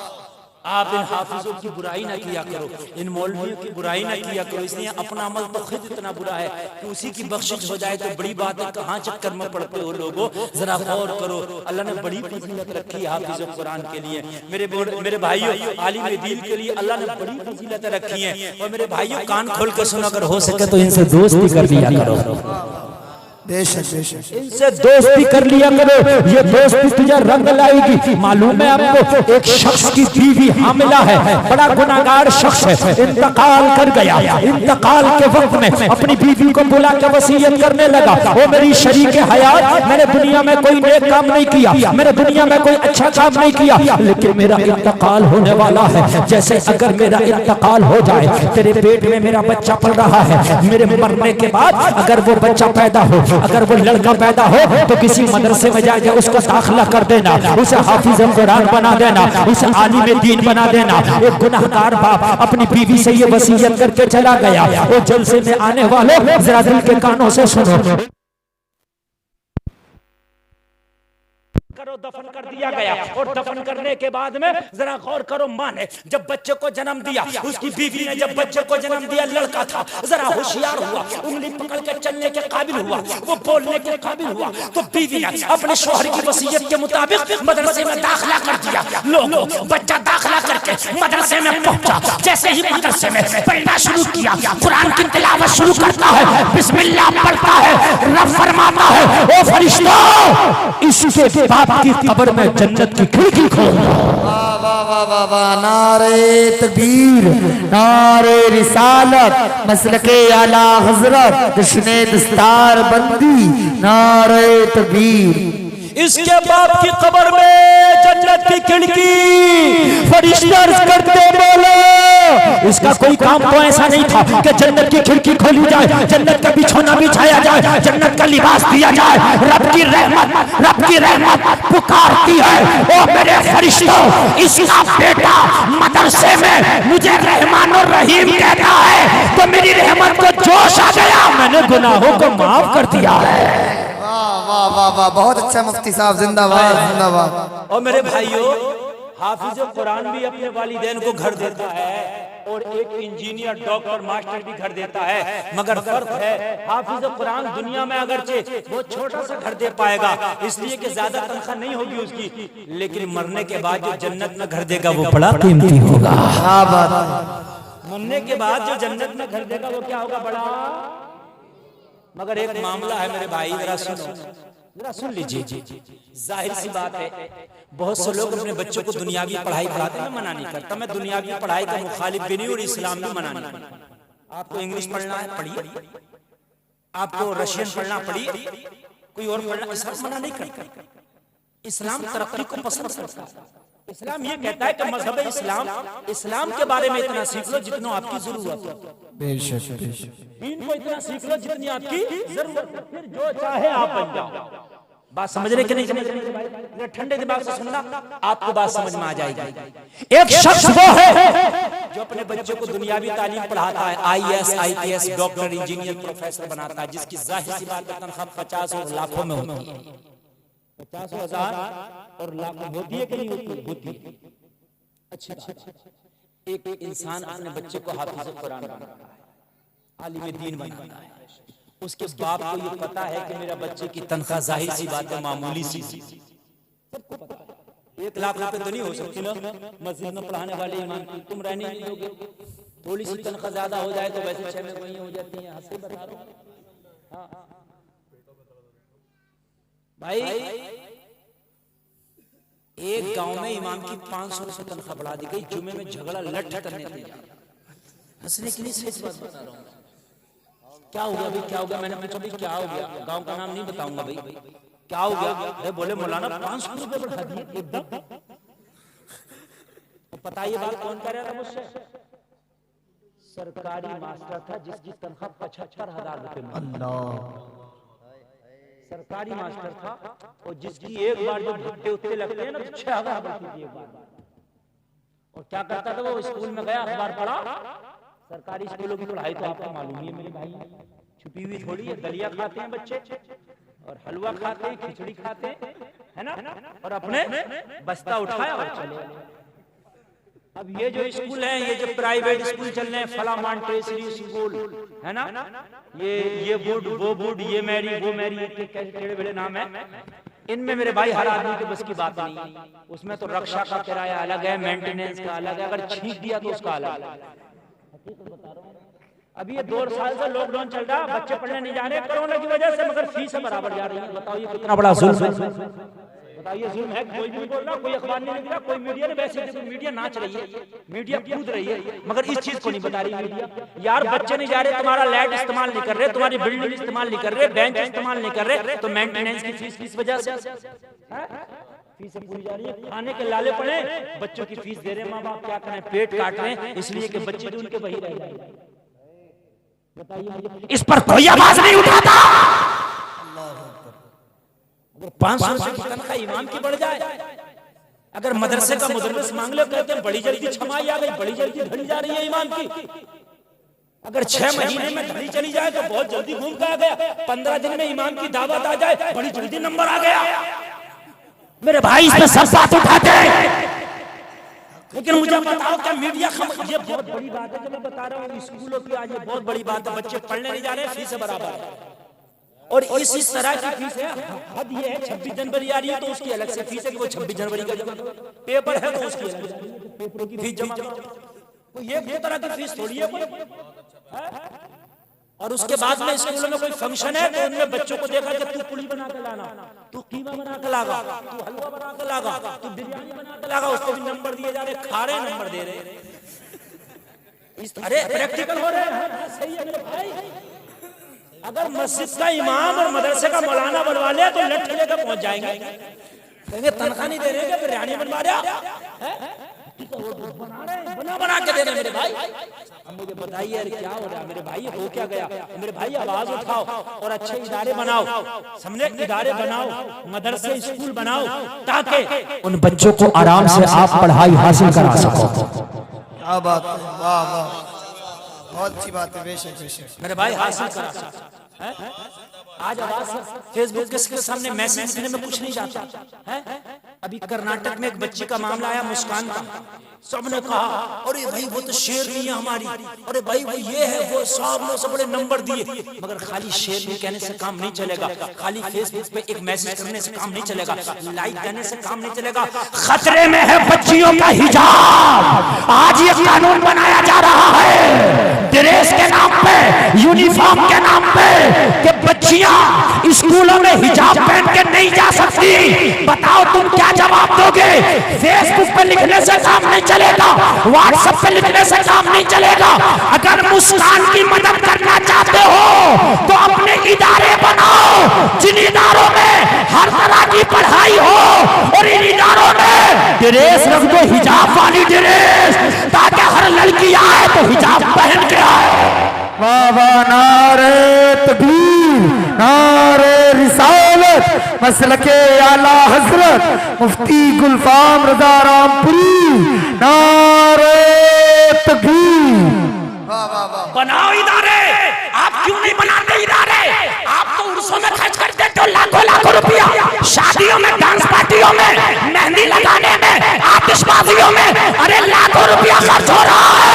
आप इन हाफिजों की बुराई ना किया करो, इन मौलवियों की बुराई ना किया करो। इसलिए अपना अमल तो खुद इतना बुरा है कि उसी की बख्शिश हो जाए तो बड़ी बात है। कहाँ चक्कर में पड़ते हो लोगों, जरा गौर करो। अल्लाह ने बड़ी फजीलत रखी है हाफिज कुरान के लिए। मेरे भाइयों, आलिम दीन के लिए अल्लाह ने बड़ी फजीलत रखी है। और मेरे भाइयों, कान खोल कर सुनो, अगर हो सके तो इनसे दोस्ती कर लिया करो, बेशक बेशक। इनसे दोस्ती कर लिया करो। ये दोस्ती तुझे रंग लाएगी। मालूम है आपको, एक शख्स की बीवी हामिला है, बड़ा गुनाहगार शख्स है, इंतकाल कर गया। इंतकाल के वक्त में अपनी बीवी को बुला के वसीयत करने लगा, वो मेरी शरीक हयात, मैंने दुनिया में कोई नेक काम नहीं किया, मैंने दुनिया में कोई अच्छा काम नहीं किया, लेकिन मेरा इंतकाल होने वाला है। जैसे अगर मेरा इंतकाल हो जाए, तेरे पेट में मेरा बच्चा पल रहा है, मेरे मरने के बाद अगर वो बच्चा पैदा हो, अगर वो लड़का पैदा हो तो किसी मदरसे में जाके उसको दाखिला कर देना, उसे हाफिज कुरान बना देना, उसे आलिम दीन बना देना। एक गुनाहगार बाप अपनी बीवी से ये वसीयत करके चला गया। वो जलसे में आने वाले जरा दिल के कानों से सुनो, करो, दफन कर दिया गया। और दफन करने के बाद में जरा गौर करो, मां ने जब बच्चे को जन्म दिया, उसकी बीवी ने जब बच्चे को जन्म दिया, लड़का था, जरा होशियार हुआ, उंगली पकड़ के चलने के काबिल हुआ, वो बोलने के काबिल हुआ, तो बीवी ने अपने शौहर की वसीयत के मुताबिक मदरसे में दाखिला कर दिया। लोगों, बच्चा दाखिला करके मदरसे में पहुंचा। जैसे ही मदरसे में पढ़ना शुरू किया, कुरान की तिलावत शुरू करता है, बिस्मिल्लाह पढ़ता है, रब फरमाता है, ओ फरिश्तों, इसके बाप की कब्र में जन्नत की खिड़की खोल। वाह वाह वाह वाह वाह। नारे तकबीर, नारे रिसालत, मसलके आला हजरत, जश्ने दस्तार बंदी, नारे तकबीर। इसके बाप की कब्र में जन्नत की खिड़की। फरिश्ते अर्ज करते बोलो, इसका कोई काम तो ऐसा नहीं था कि जन्नत की खिड़की खोली जाए, जन्नत का बिछौना बिछाया जाए, जन्नत का लिबास दिया जाए। रब की रहमत पुकारती है, ओ मेरे फरिश्तों, इसका बेटा मदरसे में मुझे रहमान और रहीम कहता है तो मेरी रहमत को जोश आ गया, मैंने गुनाहों को माफ कर दिया है। वाह वाह वाह, बहुत अच्छा मुफ्ती साहब, जिंदाबाद जिंदाबाद। और मेरे भाइयों, हाफिज कुरान भी अपने वालिदैन को घर देता है। और एक इंजीनियर, डॉक्टर, मास्टर भी घर देता है, मगर फर्क है हाफिज कुरान दुनिया में अगरचे वो छोटा सा घर दे पाएगा, इसलिए कि ज्यादा तनख्वाह नहीं होगी उसकी, लेकिन मरने के बाद जो जन्नत में घर देगा वो बड़ा कीमती होगा। क्या बात है। मरने के बाद जो जन्नत में घर देगा वो क्या होगा? बड़ा। मगर एक मामला है मेरे भाई, जरा सुनो, जरा सुन लीजिए। जाहिर सी बात है, बहुत से लोग अपने बच्चों को दुनियावी पढ़ाई पढ़ाते हैं, मैं मना नहीं करता, मैं दुनियावी पढ़ाई का मुखालिफ भी नहीं और इस्लाम भी मना नहीं करता। आपको इंग्लिश पढ़ना है पढ़िए, आपको रशियन पढ़ना पढ़िए, कोई और पढ़ना, इस्लाम मना नहीं करता। इस्लाम तरक्की को पसंद करता है। इस्लाम ये कहता है कि मजहब इस्लाम के बारे में इतना सीख लो जितना आपकी जरूरत है। बेशक बेशक। दीन को इतना सीख लो जितनी आपकी जरूरत है, फिर जो चाहे आप बन जाओ। बात समझ रहे कि नहीं समझ रहे भाई? ठंडे दिमाग से सुनना, आपको बात समझ में आ जाएगी। एक शख्स वो है जो अपने बच्चों को दुनियावी तालीम पढ़ाता है, IAS, IPS, doctor, engineer, professor बनाता है, जिसकी जाहिर सी बात है तनख्वाह 50 और लाखों में होती है, 50,000 और लाखों होती है कि नहीं होती है? अच्छी बात है। एक इंसान अपने बच्चे को हाफिज कुरान बनाता है, आलिम दीन बनाता है, उसके बाप को ये पता है कि मेरा बच्चे की तनख्वाह जाहिर सी बात है मामूली सी, 1 लाख रुपए तो नहीं हो सकती ना मस्जिद में पढ़ाने वाले ईमान की, तुम रहने नहीं दोगे, थोड़ी सी तनख्वाह ज्यादा हो जाए तो वैसे 6 में वही हो जाती है। हंसे बता रहा हूं भाई, एक गांव में इमाम की 500 रुपए तनख्वाह बढ़ा दी गई, जुमे में झगड़ा लठ करने दिया। हंसने के लिए सच बात बता रहा हूँ। क्या हो गया भाई, क्या हो गया? मैंने पूछा भाई क्या हो गया? गांव का नाम नहीं बताऊंगा भाई, क्या हो गया? अरे बोले मौलाना 500 रुपए बढ़ा दिए एकदम। तो पता ये बात कौन कर रहा था मुझसे? सरकारी मास्टर था जिसकी तनख्वाह 75,000 रुपए। अल्लाह। सरकारी मास्टर था और जिसकी एक बार जो भट्टे उत्ते लगते हैं ना तो 6,000 बनती थी एक बार। और क्या करता था वो? स्कूल में गया, अखबार पढ़ा। सरकारी स्कूलों की पढ़ाई तो आपको मालूम ही है मेरे भाई, छुपी हुई थोड़ी है। दलिया खाते हैं बच्चे और हलवा खाते हैं, खिचड़ी खाते हैं, है ना, और अपने बस्ता उठाया और चले। अब ये जो स्कूल है, ये जो प्राइवेट स्कूल चल रहे हैं, फला मॉन्टेसरी स्कूल है ना, ये बुड वो बुड, ये मैरी वो मैरी, टेढ़े बड़े नाम है, इनमें मेरे भाई हर आदमी के बस की बात नहीं। उसमें तो रक्षा का किराया अलग है, मेंटेनेंस का अलग है, अगर छींक दिया तो उसका अलग है। अभी ये 2 साल से लॉकडाउन चल रहा, बच्चे पढ़ने नहीं जा रहे कोरोना की वजह से, मगर फीस बराबर जा रही है। बताओ ये कितना बड़ा जुल्म है? बताइए जुल्म है? कोई भी बोल रहा, कोई अखबार नहीं लिख रहा, कोई मीडिया ने, वैसे देखो मीडिया नाच रही है, मीडिया कूद रही है, मगर इस चीज को नहीं बता रही मीडिया। यार बच्चे नहीं जा रहे, तुम्हारा लाइट इस्तेमाल नहीं कर रहे, तुम्हारी बिल्डिंग इस्तेमाल नहीं कर रहे, बेंच इस्तेमाल नहीं कर रहे, तो मेंटेनेंस की फीस किस वजह से? फीस पूरी जा रही है। खाने के लाले पड़े, बच्चों की फीस दे रहे माँ बाप, क्या करें, पेट काट रहे हैं, इसलिए कि बच्चे जो उनके वही रह जाए। बताइए इस पर कोई आवाज नहीं उठाता। 500 रुपए की तनख्वाह इमाम की बढ़ जाए, अगर मदरसे का मुदर्रिस मांग लो, कहते हैं बड़ी जल्दी छमाई आ गई, बड़ी जल्दी घड़ी जा रही है इमाम की। अगर 6 महीने में घड़ी चली जाए तो बहुत जल्दी घूम के आ गया, 15 दिन में इमाम की दावत आ जाए, बड़ी जल्दी नंबर आ गया। मेरे भाई इसमें सब बात उठाते हैं, लेकिन मुझे बताओ क्या मीडिया ये बहुत बड़ी बात है जो मैं बता रहा हूँ, स्कूलों की आज ये बहुत बड़ी बात है, बच्चे पढ़ने नहीं जा रहे, फीस बराबर है। और इस तरह की फीस है, हद ये है 26 जनवरी आ रही है तो उसकी अलग से फीस है कि वो 26 जनवरी का जमा, पेपर है तो उसकी अलग पेपरों की फीस जमा, कोई ये तरह की फीस थोड़ी है कोई। और उसके बाद में स्कूलों में कोई फंक्शन है तो उनमें बच्चों को देखा कि तू पुली बना के लाना, तू कीमा बना के लागा, तू हलवा बना के लागा, तू बिरयानी बना के लागा, उसको भी नंबर दिए जा रहे, खा रहे नंबर दे रहे। अरे प्रैक्टिकल हो रहे हैं, सही है मेरे भाई। अगर मस्जिद का इमाम और मदरसे का मौलाना बनवा ले तो लठ लेकर पहुंच जाएंगे, कहेंगे तनख्वाह नहीं दे रहे क्या, बिरयानी बनवा रहा बना के देना मेरे भाई। अब मुझे बताइए यार क्या हो रहा है मेरे भाई, हो क्या गया मेरे भाई? आवाज उठाओ और अच्छे इदारे बनाओ, समझे, इदारे बनाओ, मदरसे स्कूल बनाओ, ताकि उन बच्चों को आराम से आप पढ़ाई हासिल करा सको। क्या बात है, वाह वाह, बहुत अच्छी बात है। बेशक बेशक मेरे भाई हासिल करा सकते। आज आवाज फेसबुक के सामने मैसेज लिखने में कुछ नहीं जाता है। अभी कर्नाटक में एक बच्ची का मामला आया, मुस्कान का। सबने कहा अरे भाई वो तो शेर नहीं है हमारी, अरे भाई वो ये है वो, सब ने सब बड़े नंबर दिए। मगर खाली शेर नहीं कहने से काम नहीं चलेगा, खाली फेसबुक पे एक मैसेज करने से काम नहीं चलेगा, लाइक करने से काम नहीं चलेगा। खतरे में है बच्चियों का हिजाब। आज ये कानून बनाया जा रहा है ड्रेस के नाम पे, यूनिफॉर्म के नाम पे, कि बच्चियां स्कूलों में हिजाब पहन के नहीं जा सकती। बताओ तुम क्या जवाब दोगे? फेसबुक पे लिखने से काम नहीं चलेगा, व्हाट्सएप पे लिखने से काम नहीं चलेगा। अगर मुस्कान की मदद करना चाहते हो तो अपने इदारे बनाओ, जिन इदारों में हर तरह की पढ़ाई हो, और इन इदारों में ड्रेस रख दो, हिजाब वाली ड्रेस, ताकि हर लड़की आए तो हिजाब पहन के आए। बाबा नारे तकबीर, नारे रिसालत, मसलके आला हजरत मुफ्ती गुलफाम रजा रामपुरी, नारे तकबीर। बनाओ इदारे। आप क्यों नहीं बनाते इदारे? आप तो उर्सों में खर्च कर देते हो लाखों लाखों रुपया, शादियों में, डांस पार्टियों में, मेहंदी लगाने में, आतिशबाजियों में, अरे लाखों रुपया खर्च हो रहा है।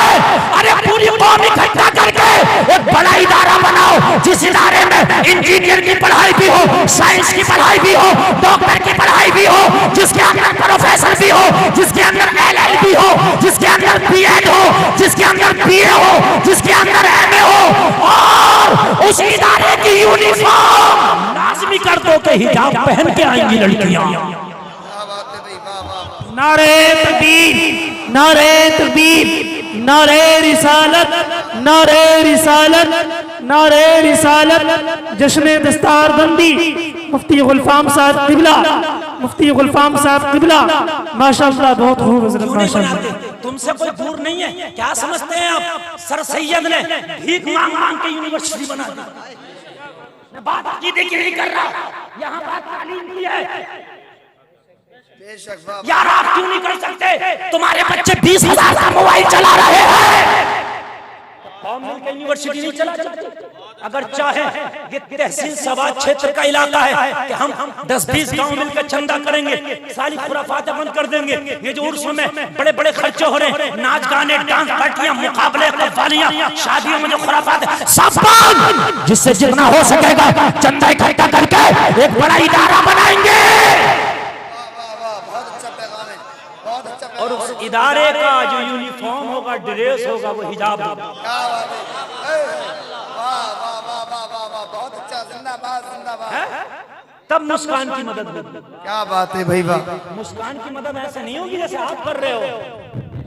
अरे पूरी कौम इकट्ठा करके एक बड़ा इदारा बनाओ, जिस इदारे में इंजीनियर की पढ़ाई भी हो, साइंस की पढ़ाई भी हो, डॉक्टर की पढ़ाई भी हो, जिसके अंदर प्रोफेसर भी हो, जिसके अंदर LLB हो, जिसके अंदर BEd हो, जिसके अंदर BA हो, जिसके अंदर MA हो, और उस इदारे की यूनिफॉर्म लाजमी कर दो कि हिजाब पहन के आएंगी लड़कियां। नारे तकबीर, नारे तकबीर, नारे रिसालत, नारे रिसालत, नारे रिसालत। जश्न दस्तारबंदी मुफ्ती गुलफाम साहब किबला, मुफ्ती गुलफाम साहब किबला, माशाअल्लाह बहुत खूब हज़रत, माशाअल्लाह। तुमसे कोई दूर नहीं है, क्या समझते हैं आप? सर सैयद ने भीख मांग मांग के यूनिवर्सिटी बना दी। मैं बात अकीदे की नहीं कर रहा, यहाँ बात तालीम की है। यार आप क्यों नहीं कर सकते? तुम्हारे बच्चे 20,000 का मोबाइल चला रहे हैं, कौम मिलकर यूनिवर्सिटी नहीं चला सकते? अगर चाहे, ये तहसील सभा क्षेत्र का इलाका है कि हम 10-20 गांव मिलकर चंदा करेंगे, सारी खुराफातें बंद कर देंगे। ये जो उर्सों में बड़े बड़े खर्चे हो रहे हैं, नाच गाने, डांस पार्टियां, मुकाबले, कव्वालियां, शादियों में जो खुराफात है, सब बंद। जिससे जितना हो सकेगा चंदा इकट्ठा करके एक बड़ा इदारा बनाएंगे, और उस इदारे का जो यूनिफॉर्म होगा, ड्रेस होगा, वो हिजाब होगा। बहुत अच्छा, जिंदाबाद जिंदाबाद। तब मुस्कान की मदद होगी। क्या बात है भाई वाह। मुस्कान की मदद ऐसे नहीं होगी जैसे आप कर रहे हो,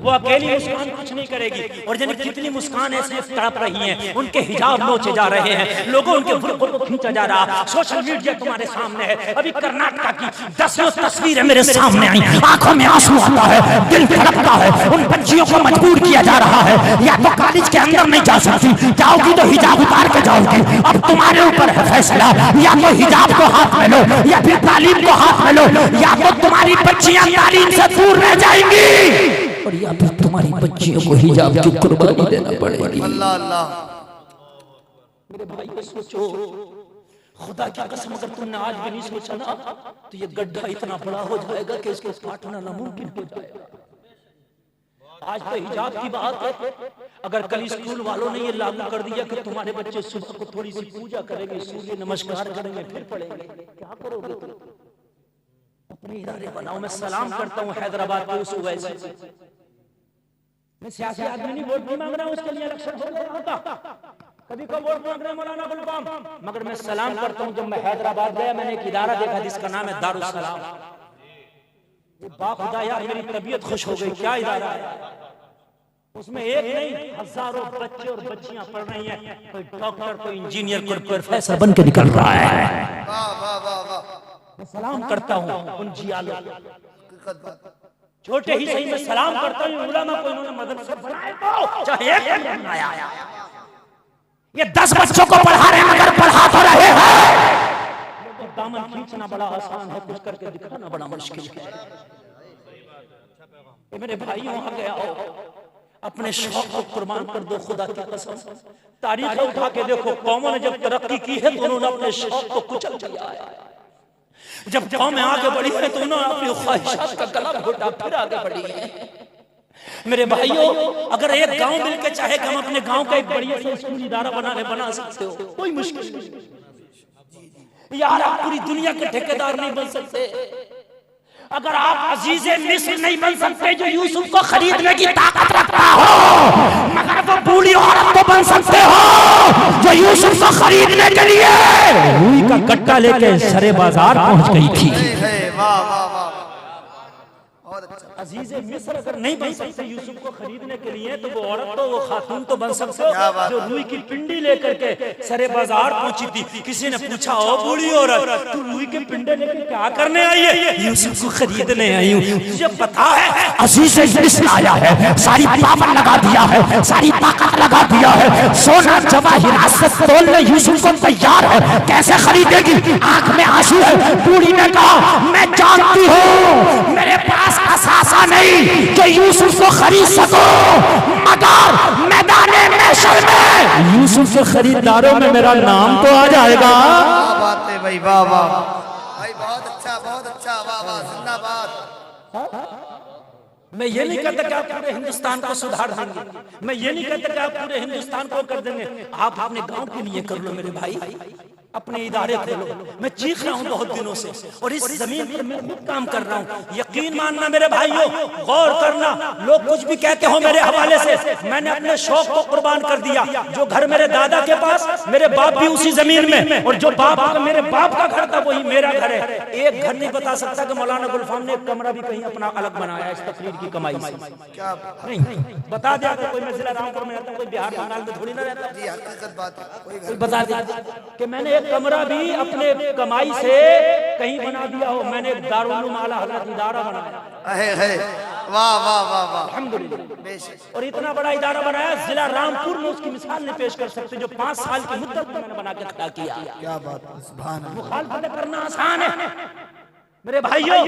वो अकेली मुस्कान कुछ नहीं करेगी। और जिन कितनी मुस्कान ऐसे तड़प रही हैं, उनके हिजाब नोचे जा रहे हैं, लोगों उनके बुर्कों को खींचा जा रहा। सोशल मीडिया तुम्हारे सामने है। अभी कर्नाटक की 10 तस्वीरें मेरे सामने आई, आंखों में आंसू आता है, दिल धड़कता है। उन बच्चियों को मजबूर किया जा रहा है, या तो कॉलेज के अंदर नहीं जा सकती, जाओगी तो हिजाब उतार के जाओगी। अब तुम्हारे ऊपर है फैसला, या तो हिजाब को हाथ में लो, या फिर तालीम को हाथ में लो, या तो तुम्हारी बच्चियां तालीम से दूर रह जाएंगी, और या फिर तुम्हारी बच्चियों को हिजाब की कुर्बानी देना पड़ेगी। अल्लाह अल्लाह। मेरे भाई को सोचो, खुदा की कसम, अगर तुमने आज भी नहीं सोचा ना, तो ये गड्ढा इतना बड़ा हो जाएगा कि इसको काटना नामुमकिन हो जाएगा। आज तो हिजाब की बात है, अगर कल स्कूल वालों ने ये लागू कर दिया कि तुम्हारे बच्चे सुबह को थोड़ी सी पूजा करेंगे, सूर्य नमस्कार करेंगे, फिर पढ़ेंगे, क्या करोगे तुम? अपने इदारे बनाओ। मैं सलाम करता हूँ हैदराबाद के उस ओवैसी से। मैं सियासी आदमी नहीं, वोट नहीं मांग रहा हूँ, उसके लिए इलेक्शन हो गया होता, कभी को वोट मांग रहे मौलाना गुलफाम। मगर मैं सलाम करता हूँ, जब मैं हैदराबाद गया, मैंने एक इदारा देखा जिसका नाम है दारुस्सलाम। ये बाखुदा यार, मेरी तबीयत खुश हो गई। क्या इदारा है उसमें? एक नहीं, हजारों बच्चे और बच्चियां पढ़ रही हैं, कोई डॉक्टर, कोई इंजीनियर, कोई प्रोफेसर बन के निकल रहा है। वाह वाह वाह वाह। मैं सलाम करता हूँ उन जियालों, छोटे ही सही में सलाम करता हूँ उलमा को, इन्होंने मदरसे बनाए तो चाहे एक बनाया। ये 10 बच्चों को पढ़ा रहे हैं, मगर पढ़ा तो रहे हैं। दामन खींचना बड़ा आसान है, कुछ करके दिखाना बड़ा मुश्किल है। मेरे भाई वहां गया हो, अपने शौक को कुर्बान कर दो खुदा की कसम। तारीख उठा के देखो, कौमों ने जब तरक्की की है तो उन्होंने अपने शौक को कुचल दिया है। जब कौमें आगे बढ़ी है तो उन्होंने अपनी ख्वाहिशात का गला घोटा फिर आगे बढ़ी है। मेरे भाइयों, अगर एक गांव मिलकर चाहे कि हम अपने गांव का एक बढ़िया सा स्कूल इदारा बना सकते हो, कोई मुश्किल नहीं यार। आप पूरी दुनिया के ठेकेदार नहीं बन सकते। अगर आप अजीज़े मिस्र नहीं बन सकते जो यूसुफ को खरीदने की ताकत रखता हो, मगर वो बूढ़ी औरत तो बन सकते हो जो यूसुफ को खरीदने के लिए रुई का कट्टा लेके सरे बाजार पहुंच गई थी। वाह वाह वाह, बहुत अच्छा। अजीज़े मिस्र अगर नहीं बन सकते यूसुफ को खरीदने के लिए, तो वो औरत तो, वो खातून तो बन सकते हो जो रुई की पिंडी लेकर के सरे बाजार पहुंची थी। किसी ने पूछा, ओ बूढ़ी औरत, तू रुई के पिंडे लेकर क्या करने आई है? यूसुफ को खरीदने आई हूँ। तुझे पता है अजीज़े मिस्र आया है, सारी पावर लगा दिया है, सारी ताकत लगा दिया है, सोना जवाहिरात से तोलने यूसुफ को तैयार है। कैसे खरीदेगी? आंख में आंसू है। बूढ़ी ने कहा, मैं जानती हूँ मेरे पास असासा नहीं जो यूसुफ को खरीद सको, मगर मैदाने महशर में यूसुफ के खरीदारों में मेरा नाम तो आ जाएगा। क्या बात है भाई, वाह वाह भाई, बहुत अच्छा बहुत अच्छा, वाह वाह, जिंदाबाद। मैं ये नहीं कहता कि आप पूरे हिंदुस्तान को सुधार देंगे, मैं ये नहीं कहता कि आप पूरे हिंदुस्तान को कर देंगे। आप अपने गांव के लिए कर लो मेरे भाई, अपने इदारे खोलो। मैं चीख रहा हूँ बहुत दिनों से, और इस जमीन पर मैं खुद काम कर रहा हूँ। यकीन मानना मेरे भाइयों, गौर करना, लोग कुछ भी कहते हो मेरे हवाले से, मैंने अपने शौक को कुर्बान कर दिया। जो घर मेरे दादा के पास, मेरे बाप भी उसी जमीन में, और जो बाप मेरे बाप का घर था वही मेरा घर है। एक घर नहीं बता सकता कि मौलाना गुलफाम ने एक कमरा भी कहीं अपना अलग बनाया इस तकरीर की कमाई से। क्या नहीं बता दिया कि कोई मैं जिला रामपुर में रहता हूँ, कोई बिहार बंगाल में थोड़ी ना रहता। जी, हकीकत बात है, कोई कोई बता दिया कि मैंने एक कमरा भी अपने कमाई से कहीं बना दिया हो। मैंने एक दारुल उलूम आला हज़रत इदारा बनाया है। वाह वाह वाह वाह, अल्हम्दुलिल्लाह। बेशक। और इतना बड़ा इदारा बनाया, जिला रामपुर में उसकी मिसाल नहीं पेश कर सकते, जो 5 साल की मुद्दत में मैंने बना के खड़ा किया। क्या बात है, सुभान अल्लाह। मुखालफत करना आसान है मेरे भाइयों,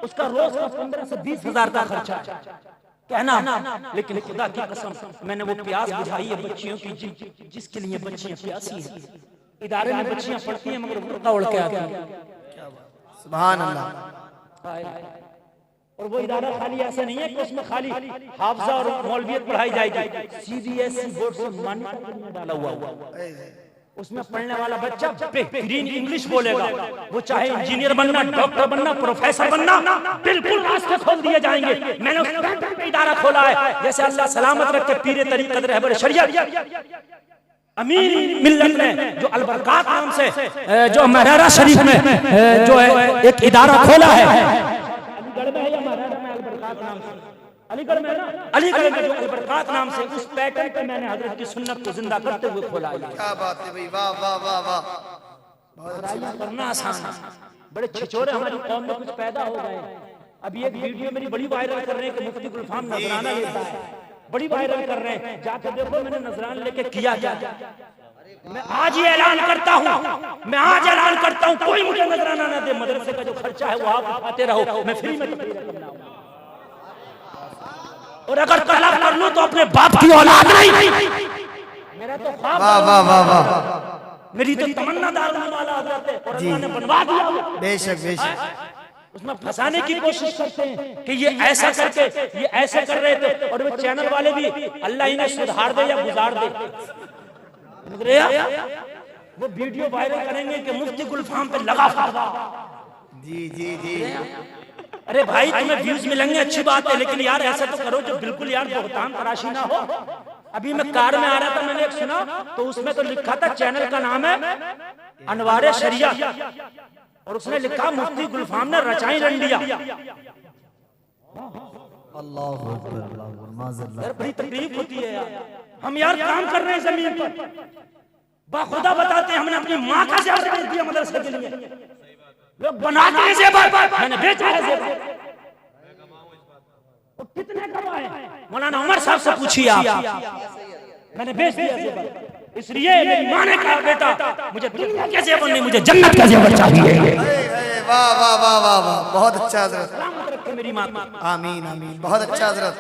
उसका रोज का 15 से 20 हजार का खर्चा कहना, लेकिन खुदा की कसम मैंने वो प्यास बुझाई है बच्चियों की, जिसके लिए बच्चियां प्यासी हैं। इदारे में बच्चियां पढ़ती हैं मगर बुर्का ओढ़ के आती हैं। सुभान अल्लाह। और वो इदारा खाली ऐसा नहीं है कि उसमें खाली हाफजा और मौलवियत पढ़ाई जाएगी। सीबीएसई बोर्ड से मान्यता डाला हुआ, उसमें पढ़ने वाला बच्चा बेहतरीन इंग्लिश बोलेगा। वो चाहे इंजीनियर बनना, डॉक्टर बनना, प्रोफेसर बनना, बिल्कुल रास्ते खोल दिए जाएंगे। मैंने उस पैटर्न पे इदारा खोला है, जैसे अल्लाह सलामत रखे पीरे तरीक़त रहबर शरीयत अमीर मिल्लत ने जो अलबरकात नाम से जो महरारा शरीफ में जो है एक इदारा खोला है। अलीगढ़ में है या महरारा में? अलबरकात नाम से अलीगढ़ में है ना, अलीगढ़ में जो अलबरकात नाम से उस पैटर्न पे मैंने हजरत की सुन्नत को जिंदा करते हुए खोला है। क्या बात है भाई, वाह वाह वाह वाह, बहुत अच्छा। करना आसान है। बड़े छिछोरे हमारी कौम में कुछ पैदा हो गए। अभी एक वीडियो मेरी बड़ी वायरल कर रहे हैं कि मुफ्ती गुलफाम नजराना लेता है, बड़ी वायरल कर रहे हैं, जाकर देखो मैंने नजराना लेके किया क्या। मैं आज ही ऐलान करता हूँ, मैं आज ऐलान करता हूँ, कोई मुझे नजराना ना दे। मदरसे का जो खर्चा है वो आप उठाते रहो, मैं फ्री में तकरीर करना। और अगर तलब कर लूं तो अपने बाप की औलाद नहीं। मेरा तो ख्वाब, वाह वाह वाह वाह, मेरी तो तमन्ना दारुल वाला हजरत है, और अल्लाह ने बनवा दिया। बेशक बेशक। उसमें फंसाने की कोशिश करते हैं कि ये ऐसा करके ये ऐसे कर रहे थे, और वो चैनल वाले भी अल्लाह इन्हें सुधार दे या गुजार दे। वो वीडियो वायरल करेंगे कि मुफ्ती गुलफाम पे लगा फायदा। जी जी जी। अरे भाई तुम्हें व्यूज मिलेंगे, अच्छी बात है, लेकिन यार ऐसा तो करो जो बिल्कुल यार बहुतान तराशी ना हो। अभी मैं कार में आ रहा था, मैंने एक सुना तो उसमें तो लिखा था चैनल का नाम है अनवारे शरिया, और उसने लिखा मुफ्ती गुलफाम ने रचाई रंडिया। अल्लाहु अकबर, अल्लाहु अकबर, माज़अल्लाह। यार बड़ी तकलीफ होती है यार, हम यार काम कर रहे हैं जमीन पर, बाखुदा बताते हैं हमने अपनी माँ का ज़ेवर बेच दिया मदरसे के लिए। लोग बनाते हैं ज़ेवर, मैंने बेचा है ज़ेवर। और कितने कमाए? मौलाना उमर साहब से पूछिए आप। मैंने बेच दिया ज़ेवर, इसलिए मेरी माँ ने कहा बेटा मुझे दुनिया के ज़ेवर नहीं, मुझे जन्नत का ज़ेवर चाहिए। वाह वाह वाह वाह वाह, बहुत अच्छा हजरत। सलामत रखे मेरी माँ। आमीन आमीन, बहुत अच्छा हजरत।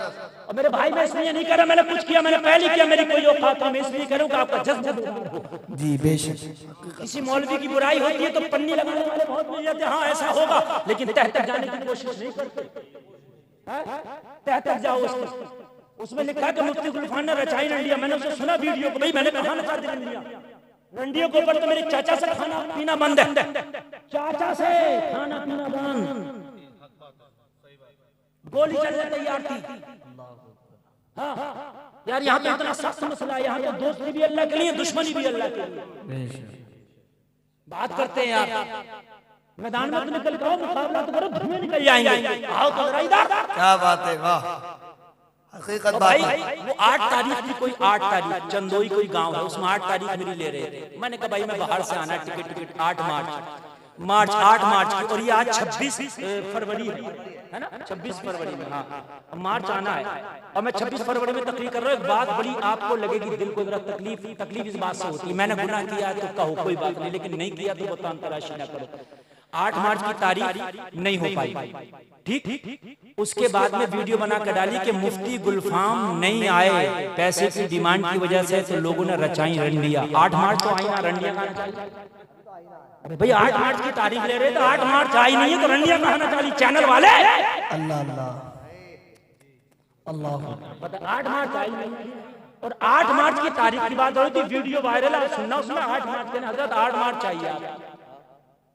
और मेरे भाई मैं इसलिए नहीं कर रहा, मैंने कुछ किया, मैंने पहले किया, मेरी कोई औकात नहीं, मैं इसलिए करूँगा आपका जज्बा बेदार हो। जी बेशक। किसी मौलवी की बुराई होती है तो पन्नी लगाने वाले बहुत मिल जाते हैं, हाँ ऐसा होगा, लेकिन तह तक जाने की कोशिश नहीं करते। तह तक जाओ उसमें लिखा कि मुफ्ती गुलफान ने रचाई रंडिया, मैंने उसे सुना वीडियो को, भाई मैंने कहा नचा दी रंडिया, रंडियों के ऊपर तो मेरे चाचा से खाना पीना बंद है, चाचा से खाना पीना बंद, गोली चलने तैयार थी। हाँ यार यहाँ पे इतना सख्त मसला है, यहाँ पे दोस्ती भी अल्लाह के लिए, दुश्मनी भी अल्लाह के लिए। बात करते हैं यार, मैदान में तो निकल करो, मुकाबला तो करो, धुएं निकल जाएंगे, आओ तो जरा इधर। क्या बात है, वाह हकीकत तो बात भाई है। वो 8 तारीख की, कोई 8 तारीख चंदोई कोई गांव है, उसमें 8 तारीख मेरी ले रहे थे। मैंने कहा भाई मैं बाहर से आना, टिकट 8 मार्च 8 मार्च की, और ये आज 26 फरवरी है ना, 26 फरवरी में, हाँ मार्च आना है, और मैं 26 फरवरी में तकरीर कर रहा हूँ। एक बात बड़ी आपको लगेगी, दिल को जरा तकलीफ इस बात से होती है, मैंने गुनाह किया तो कहो कोई बात नहीं, लेकिन नहीं किया तो बतान तलाशी ना करो। 8 मार्च की तारीख नहीं हो पाई, ठीक। उसके बाद में वीडियो बना कर डाली कि मुफ्ती गुलफाम नहीं आए पैसे की डिमांड की वजह से, तो लोगों ने रचाई रंडिया। 8 मार्च तो आई ना, रंडिया खाना चाहिए। अरे भाई 8 मार्च की तारीख ले रहे तो 8 मार्च आई नहीं है तो रंडिया खाना चाहिए चैनल वाले। अल्लाह अल्लाह अल्लाह। 8 मार्च आई नहीं, और 8 मार्च की तारीख की बात हो रही थी, वीडियो वायरल है, सुनना उसमें 8 मार्च के हजरत 8 मार्च चाहिए,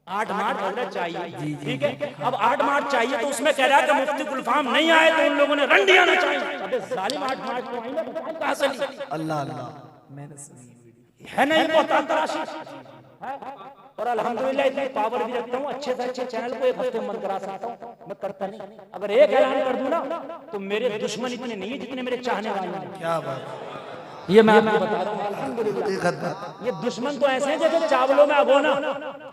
8 मार्च हजरत चाहिए, ठीक है। अब 8 मार्च चाहिए तो उसमें कह रहा है कि मुफ्ती गुलफाम नहीं आए तो उन लोगों ने रंडिया ना चाहिए। अबे जालिम 8 मार्च को आई ना, कहां से ली? अल्लाह अल्लाह। मैंने सुनी है नहीं बहुत तराशी, और अल्हम्दुलिल्लाह इतनी पावर भी रखता हूँ, अच्छे से अच्छे चैनल को एक हफ्ते में बंद करा सकता हूँ, मैं करता नहीं। अगर एक ऐलान कर दूं ना तो मेरे दुश्मन इतने नहीं है जितने मेरे चाहने वाले हैं। क्या बात, ये मैं आपको बता रहा हूँ अल्हम्दुलिल्लाह। ये दुश्मन तो ऐसे हैं जैसे चावलों में अगोना,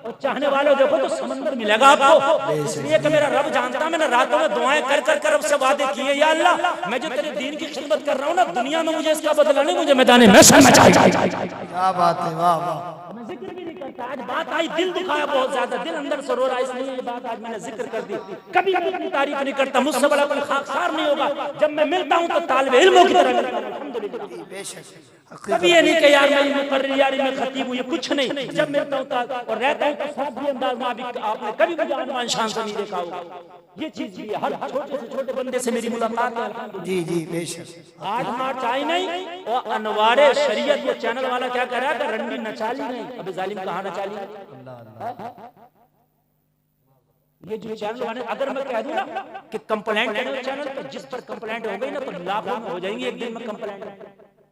और चाहने वाले देखो तो समंदर मिलेगा आपको। इसलिए कि मेरा रब जानता है, मैंने रातों में दुआएं कर कर कर उससे वादे किए, या अल्लाह मैं जो तेरे दीन की खिदमत कर रहा हूँ ना, दुनिया में मुझे इसका बदला नहीं, मुझे मैदान में क्या बात है, वाह वाह। मैं जिक्र भी नहीं करता, आज बात आई, दिल दुखाया बहुत ज्यादा, दिल अंदर से रो रहा है, इसलिए ये बात आज मैंने जिक्र कर दी। कभी मैं अपनी तारीफ नहीं करता, मुझसे बड़ा कोई खाकसार नहीं होगा, जब मैं मिलता हूँ तो तालिबे इल्मों की तरह मिलता हूँ, अल्हम्दुलिल्लाह। कभी ये नहीं कि यार मैं मुकर्रिर यार मैं खतीब हूँ, ये कुछ नहीं। जब मिलता हूँ और रहता हूँ तो साफ भी अंदाज में, आपने कभी मुझे अनमान शान से नहीं देखा होगा। ये चीज भी है, हर छोटे से छोटे बंदे से मेरी मुलाकात है। जी जी बेशक। 8 मार्च आई नहीं, और अनवारे शरीयत ये चैनल वाला क्या कर रहा है कि रंडी नचाली नहीं। अबे जालिम कहाँ नचाली? ये जो चैनल वाले, अगर मैं कह दूं ना कि कंप्लेंट करो चैनल पर, जिस पर कंप्लेंट हो गई ना तो लाखों में हो जाएंगी एक दिन में कंप्लेंट।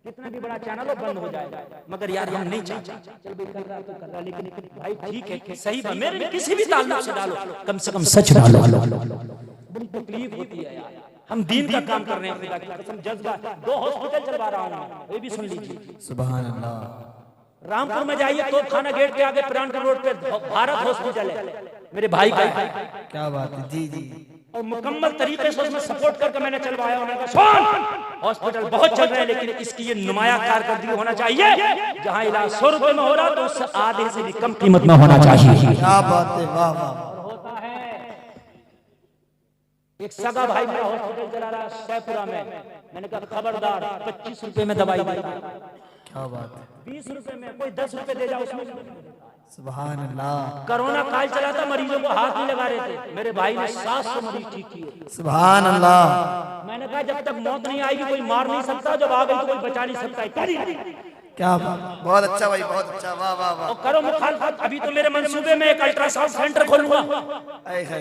कितना भी बड़ा चैनल हो बंद हो जाएगा, मगर यार हम नहीं चाहते। चल भाई कर रहा तो कर रहा, लेकिन भाई ठीक है सही बात, मेरे किसी भी ताल्लुक से डालो, कम से कम सच डालो। बड़ी तकलीफ होती है यार, हम दीन का काम कर रहे हैं, खुदा की कसम जज्बा। 2 हॉस्पिटल चलवा रहा हूँ, ये भी सुन लीजिए। सुभान अल्लाह। रामपुर में जाइए, तोपखाना गेट के आगे पुरानपुर रोड पे भारत हॉस्पिटल है, मेरे भाई का है। क्या बात है, जी जी। और मुकम्मल तरीके से उसमें सपोर्ट करके मैंने चलवाया। उन्होंने कहा हॉस्पिटल बहुत चल रहे हैं, लेकिन इसकी ये नुमाया कारकर्दगी होना चाहिए, जहां इलाज 100 रुपए में हो रहा तो उससे आधे से भी कम कीमत में होना चाहिए। क्या बात है, वाह वाह। होता है एक सगा भाई मेरा हॉस्पिटल चला रहा है सैपुरा में, मैंने कहा खबरदार 25 रुपए में दवाई दे। क्या बात है, 20 रुपए में, कोई 10 रुपए दे जाओ उसमें। सुभान अल्लाह। कोरोना काल चला था, मरीजों को हाथ नहीं लगा रहे थे, मेरे भाई ने 700 मरीज ठीक किए। सुभान अल्लाह। मैंने कहा जब तक मौत नहीं आएगी कोई मार नहीं सकता, जब आ गई तो कोई बचा नहीं सकता। क्या बात, बहुत अच्छा भाई, बहुत अच्छा, वाह वाह वाह। और करो मुखालफत, अभी तो मेरे मंसूबे में एक अल्ट्रासाउंड सेंटर खोलूंगा,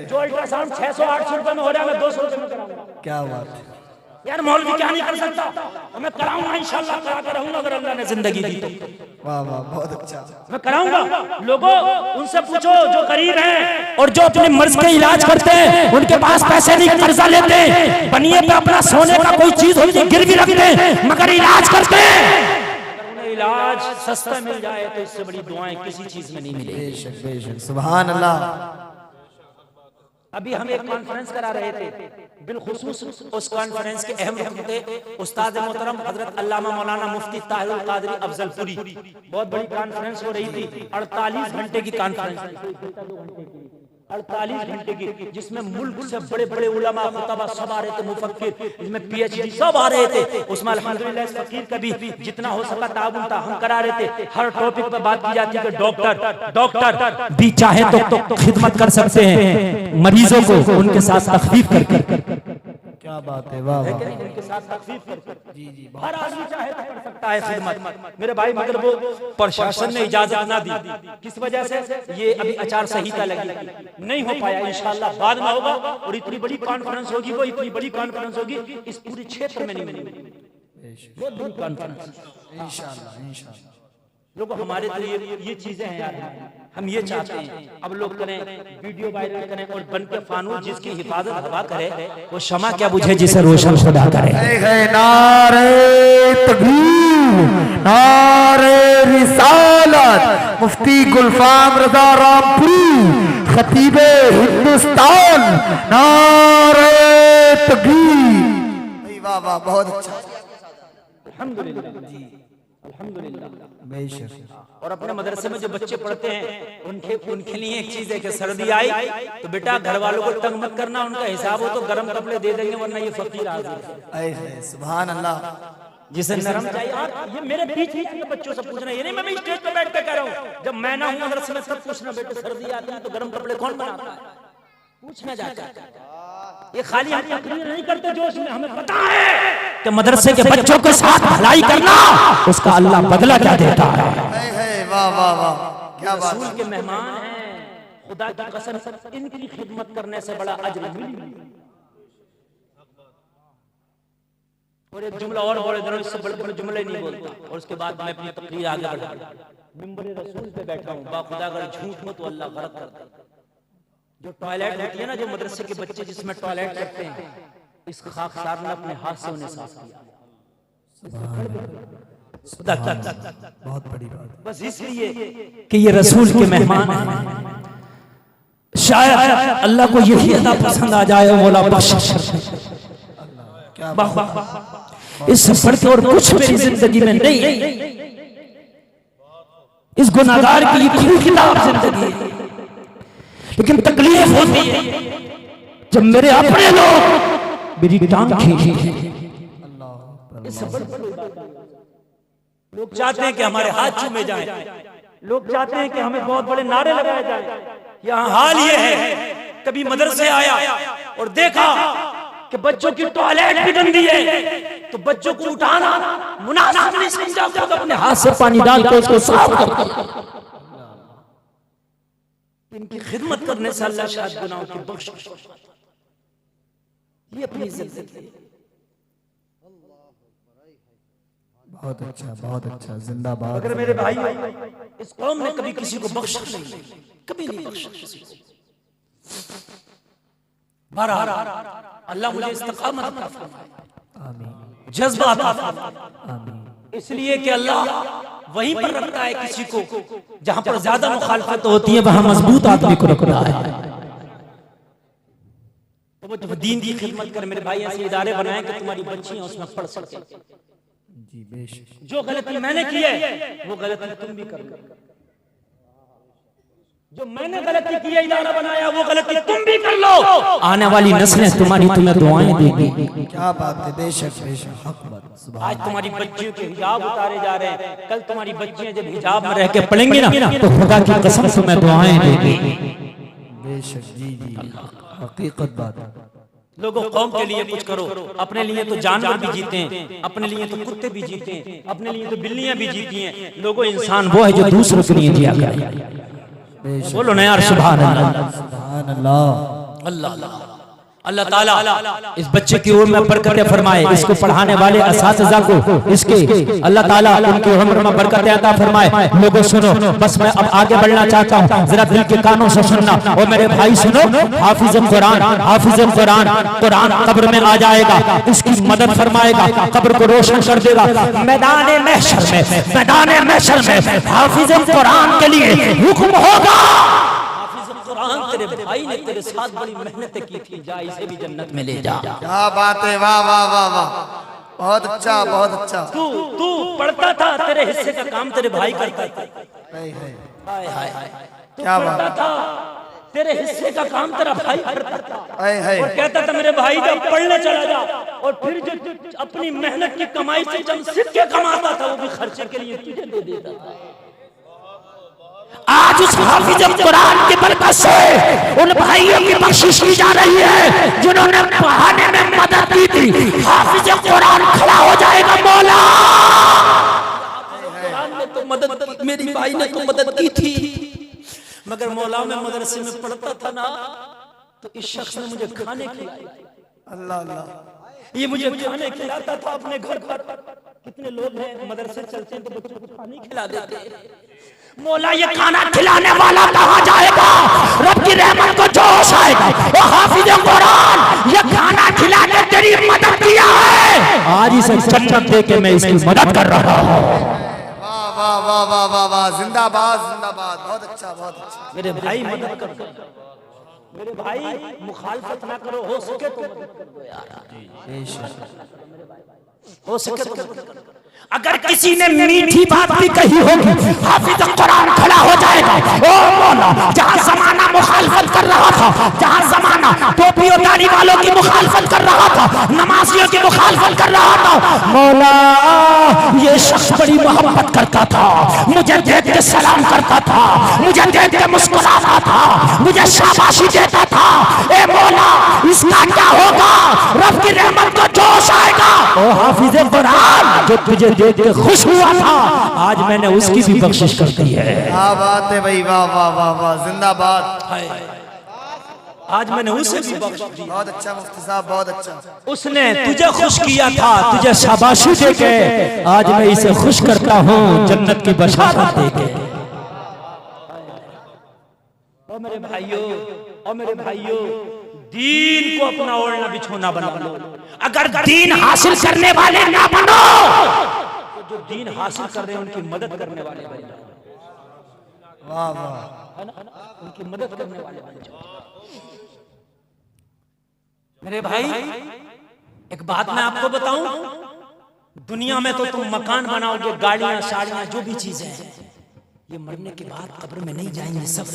जो अल्ट्रासाउंड 600-800 रुपए में हो रहा है मैं 200 रुपए में कराऊंगा। क्या बात है यार, मौलवी क्या नहीं कर सकता, और मैं कराऊंगा इंशाल्लाह, करा कर रहूंगा अगर अल्लाह ने जिंदगी दी तो। वाह वाह, बहुत अच्छा। मैं कराऊंगा। लोगों उनसे पूछो जो गरीब हैं और जो अपने मर्ज के इलाज करते हैं, उनके पास पैसे नहीं, कर्जा लेते हैं, बनिए पे अपना सोने का कोई चीज होती है गिरवी रखते हैं, मगर इलाज करते हैं। अगर उन्हें इलाज सस्ता मिल जाए तो इससे बड़ी दुआएं किसी चीज में नहीं मिलेगी। बेशक बेशक, सुभान अल्लाह। अभी हम एक कॉन्फ्रेंस करा रहे थे, बिलखुसूस उस कॉन्फ्रेंस के अहम रुकन थे उस्ताद मोहतरम हजरत अल्लामा मौलाना मुफ्ती ताहिरुल कादरी अफजलपुरी। बहुत बड़ी कॉन्फ्रेंस हो रही थी, 48 घंटे की कॉन्फ्रेंस, 48 घंटे की, जिसमें मुल्क से बड़े बड़े उलमा खुतबा सब आ रहे थे, मुफक्किर, इसमें PhD सब आ रहे थे। उसमें अल्हम्दुलिल्लाह इस फकीर का भी जितना हो सका ताउन था, हम करा रहे थे। हर टॉपिक पर बात की जाती है कि डॉक्टर भी चाहे तो खिदमत कर सकते हैं मरीजों को उनके साथ तखफीफ करके। क्या बात है, वाह वाह। उनके साथ तखफीफ करके जी जी, हर आदमी चाहे तो कर सकता है खिदमत मेरे भाई, मगर वो प्रशासन ने इजाजत ना दी। किस वजह से? ये अभी आचार संहिता लगी, नहीं हो पाया। इंशाअल्लाह बाद में होगा। और इतनी बड़ी कॉन्फ्रेंस होगी, वो इतनी बड़ी कॉन्फ्रेंस होगी इस पूरे क्षेत्र में नहीं मिलेगी, बहुत बड़ी कॉन्फ्रेंस इंशाअल्लाह इंशाअल्लाह। लोग हमारे तो ये चीजें हैं यार, हम ये चाहते हैं अब लोग करें वीडियो वायरल करें और बन के फानूस जिसकी हिफाजत हवा करे वो शमा क्या बुझे जिसे रोशन खुदा करे। नारे तकबीर, नारे रिसालत, मुफ्ती गुलफाम रजा रामपुरी खतीबे हिंदुस्तान, नारे तकबीर। वाह वाह, बहुत अच्छा, अल्हम्दुलिल्लाह जी, अल्हम्दुलिल्लाह। बेशक। और अपने मदरसे में जो बच्चे पढ़ते हैं उनके लिए एक चीज है कि सर्दी आई तो बेटा घर वालों को तंग मत करना, उनका हिसाब हो तो गर्म कपड़े दे देंगे, वरना ये फकीर हाजिर है। सुभान अल्लाह। जिसे नरम चाहिए। ये मेरे पीछे के बच्चों से पूछना, ये नहीं मैं स्टेज पे बैठ के कह रहा हूँ, जब मैं ना हूँ मदरसे में सब पूछना, बेटे सर्दी आती है तो गर्म कपड़े कौन बनाता है, पूछना जाकर। ये खाली हम तकरीर नहीं करते जोश में, हमें पता है कि मदरसे के बच्चों के साथ भलाई करना उसका अल्लाह बदला क्या देता है। वाह वाह वाह, क्या बात। रसूल के मेहमान हैं, खुदा की कसम इनकी खिदमत करने से बड़ा अजर नहीं। और एक जुमला और बोले दोनों, इससे बड़े बड़े जुमले नहीं बोलता। और उसके बाद मैं अपनी तकरीर आगे बढ़ा, मिंबर रसूल पे बैठा हूँ, बाखुदा अगर झूठ हो तो अल्लाह गलत करता है। जो टॉयलेट होती है ना, जो मदरसे के बच्चे जिसमें टॉयलेट करते हैं, इस खाकसार ने अपने हाथ से उन्हें साफ किया। बहुत बड़ी बात। बस इसलिए कि ये रसूल के मेहमान हैं, शायद अल्लाह को यही अदा पसंद आ जाए, मौला बख्श। इससे बढ़ के और कुछ मेरी जिंदगी में नहीं। इस गुनाहगार की ये खुली किताब जिंदगी है, लेकिन तकलीफ होती है जब मेरे अपने लोग मेरी टांग खींची। लोग चाहते हैं कि हमारे हाथ चूमे जाएं, लोग चाहते हैं कि हमें बहुत बड़े नारे लगाए जाएं। यहाँ हाल ये है, कभी मदरसे आया और देखा कि बच्चों की टॉयलेट भी गंदी है तो बच्चों को उठाना मुनासिब नहीं समझा, खुद अपने हाथ से पानी डाल के उसको साफ करता। इनकी खिदमत करने से अल्लाह शायद गुनाहों की बख्शिश। ये अपनी जिंदगी। बहुत अच्छा, बहुत अच्छा, जिंदाबाद। अगर मेरे भाई इस कौम ने कभी किसी को बख्शा नहीं, कभी नहीं बख्शा किसी को। बहरहाल अल्लाह मुझे इस्तिकामत अता फरमाए, आमीन, जज्बा अता फरमाए, आमीन। इसलिए कि अल्लाह वहीं पर रखता है किसी को जहां पर ज्यादा मुखालफत होती है, वहां मजबूत आदमी को रखता है। तो वो दीन की खिदमत कर मेरे भाई, ऐसे इदारे बनाए कि तुम्हारी बच्चियां उसमें पढ़ सके। जी बेशक। जो गलती मैंने की है वो गलती तुम भी कर लो, जो मैंने गलती की है इदारा बनाया वो गलती तुम भी कर लो। आने वाली नस्लें तुम्हें दुआएं देंगी। क्या बात है, बेशक बेशक, हक बात। आज तुम्हारी बच्चियों के हिजाब उतारे जा रहे हैं, कल तुम्हारी बच्चियां जब हिजाब में रह के पढ़ेंगी ना तो खुदा की कसम तुम्हें दुआएं देंगी। बेशक, जी जी, हकीकत बात। लोगों कौम के लिए कुछ करो, अपने लिए तो जानवर भी जीते हैं, अपने लिए तो कुत्ते भी जीते हैं, अपने लिए तो बिल्लियां भी जीती हैं। लोगों इंसान वो है जो दूसरों के लिए जिया करे। बोलो ना यार, सुभान अल्लाह, सुभान अल्लाह, अल्लाह अल्लाह ताला इस बच्चे की उम्र में बरकत फरमाए, इसको पढ़ाने वाले असातिज़ा को इसके अल्लाह ताला उनकी उम्र में बरकत अता फरमाए। लोगों सुनो, बस मैं अब आगे बढ़ना चाहता हूँ, जरा दिल के कानों से सुनना। और मेरे भाई सुनो, हाफिज़ कुरान, हाफिज़ कुरान, कुरान कब्र में आ जाएगा, उसकी मदद फरमाएगा, कब्र को रोशन कर देगा। मैदान महशर में, मैदान महशर में हाफिज़ कुरान के लिए हुक्म होगा, तेरे भाई ने तेरे साथ बड़ी मेहनत की थी, जा इसे भी जन्नत में ले जा। क्या बात है, वाह वाह वाह वाह, बहुत अच्छा, बहुत अच्छा। तू पढ़ता था, तेरे हिस्से का काम तेरे भाई करता था। हाय हाय, हाय हाय, क्या बात था, तेरे हिस्से का काम तेरा भाई करता था और है कहता था मेरे भाई जब पढ़ने चला जा, और फिर जो अपनी मेहनत की कमाई से जब सिक्के कमाता था वो भी खर्चे के लिए तुझे दे देता था। आज उस हाफिज कुरान की बरकत से उन भाइयों की बख्शिश की जा रही है जिन्होंने पढ़ाने में मदद की थी। हाफिज कुरान खड़ा हो जाएगा। मौला कुरान ने तो मदद, मेरी भाई ने तो मदद की थी, मगर मौला में मदरसे में पढ़ता था ना, तो इस शख्स ने मुझे खाने खिलाए। अल्लाह अल्लाह। ये मुझे खाने खिलाता था अपने घर पर। कितने लोग हैं मदरसे चलते हैं तो बच्चों को खाने खिला देते हैं। मौला ये खाना खिलाने वाला कहाँ जाएगा? रब की रहमत को जोश आएगा। ओ हाफिज कुरान, ये खाना खिला के तेरी मदद किया है, आज इसे जन्नत दे के मैं इसकी मदद कर रहा हूँ। वाह वाह वाह वाह वाह वाह, जिंदाबाद जिंदाबाद, बहुत अच्छा बहुत अच्छा। मेरे भाई मदद कर दो, मेरे भाई मुखालफत ना करो, हो सके तो मदद कर दो यार, हो सके तो मदद कर दो। अगर किसी ने मीठी बात भी कही होगी, हाफिज कुरान खड़ा हो जाएगा। ओ मौला, जहाँ जमाना मुखालफत कर रहा था, जहाँ जमाना टोपी और दाढ़ी वालों की मुखालफत कर रहा था, नमाजियों की मुखालफत कर रहा था, मौला ये शख्स बड़ी मोहब्बत करता था, मुझे देख के सलाम करता था, मुझे देख के मुस्कुराता था, मुझे शाबाशी देता था। ए मौला, इसका क्या होगा? रब की रहमत को जोश आएगा। ओ हाफिज कुरान, जो तुझे देख के खुश हुआ था, आज मैंने उसकी भी बख्शिश कर दी है। क्या बात है भाई, वाह वाह वाह वाह, जिंदाबाद। आज मैंने उसे भी बख्श दी। बहुत अच्छा मुफ्ती साहब, बहुत अच्छा। उसने तुझे खुश किया था, तुझे शाबाशी दे के आज मैं इसे खुश करता हूँ जन्नत की बशारत दे के। और मेरे भाइयों, और मेरे भाइयों, दीन को अपना ओढ़ना बिछोना बना लो। अगर दीन हासिल करने वाले ना बनो, तो जो दीन हासिल कर रहे हैं उनकी मदद करने वाले बन जाओ। वाह वाह, है ना? उनकी मदद करने वाले बन जाओ। मेरे भाई, एक बात मैं आपको बताऊं, दुनिया में तो तुम मकान बनाओगे, गाड़ियां साड़ियां जो भी चीजें हैं, ये मरने के बाद कब्र में नहीं जाएंगे सब।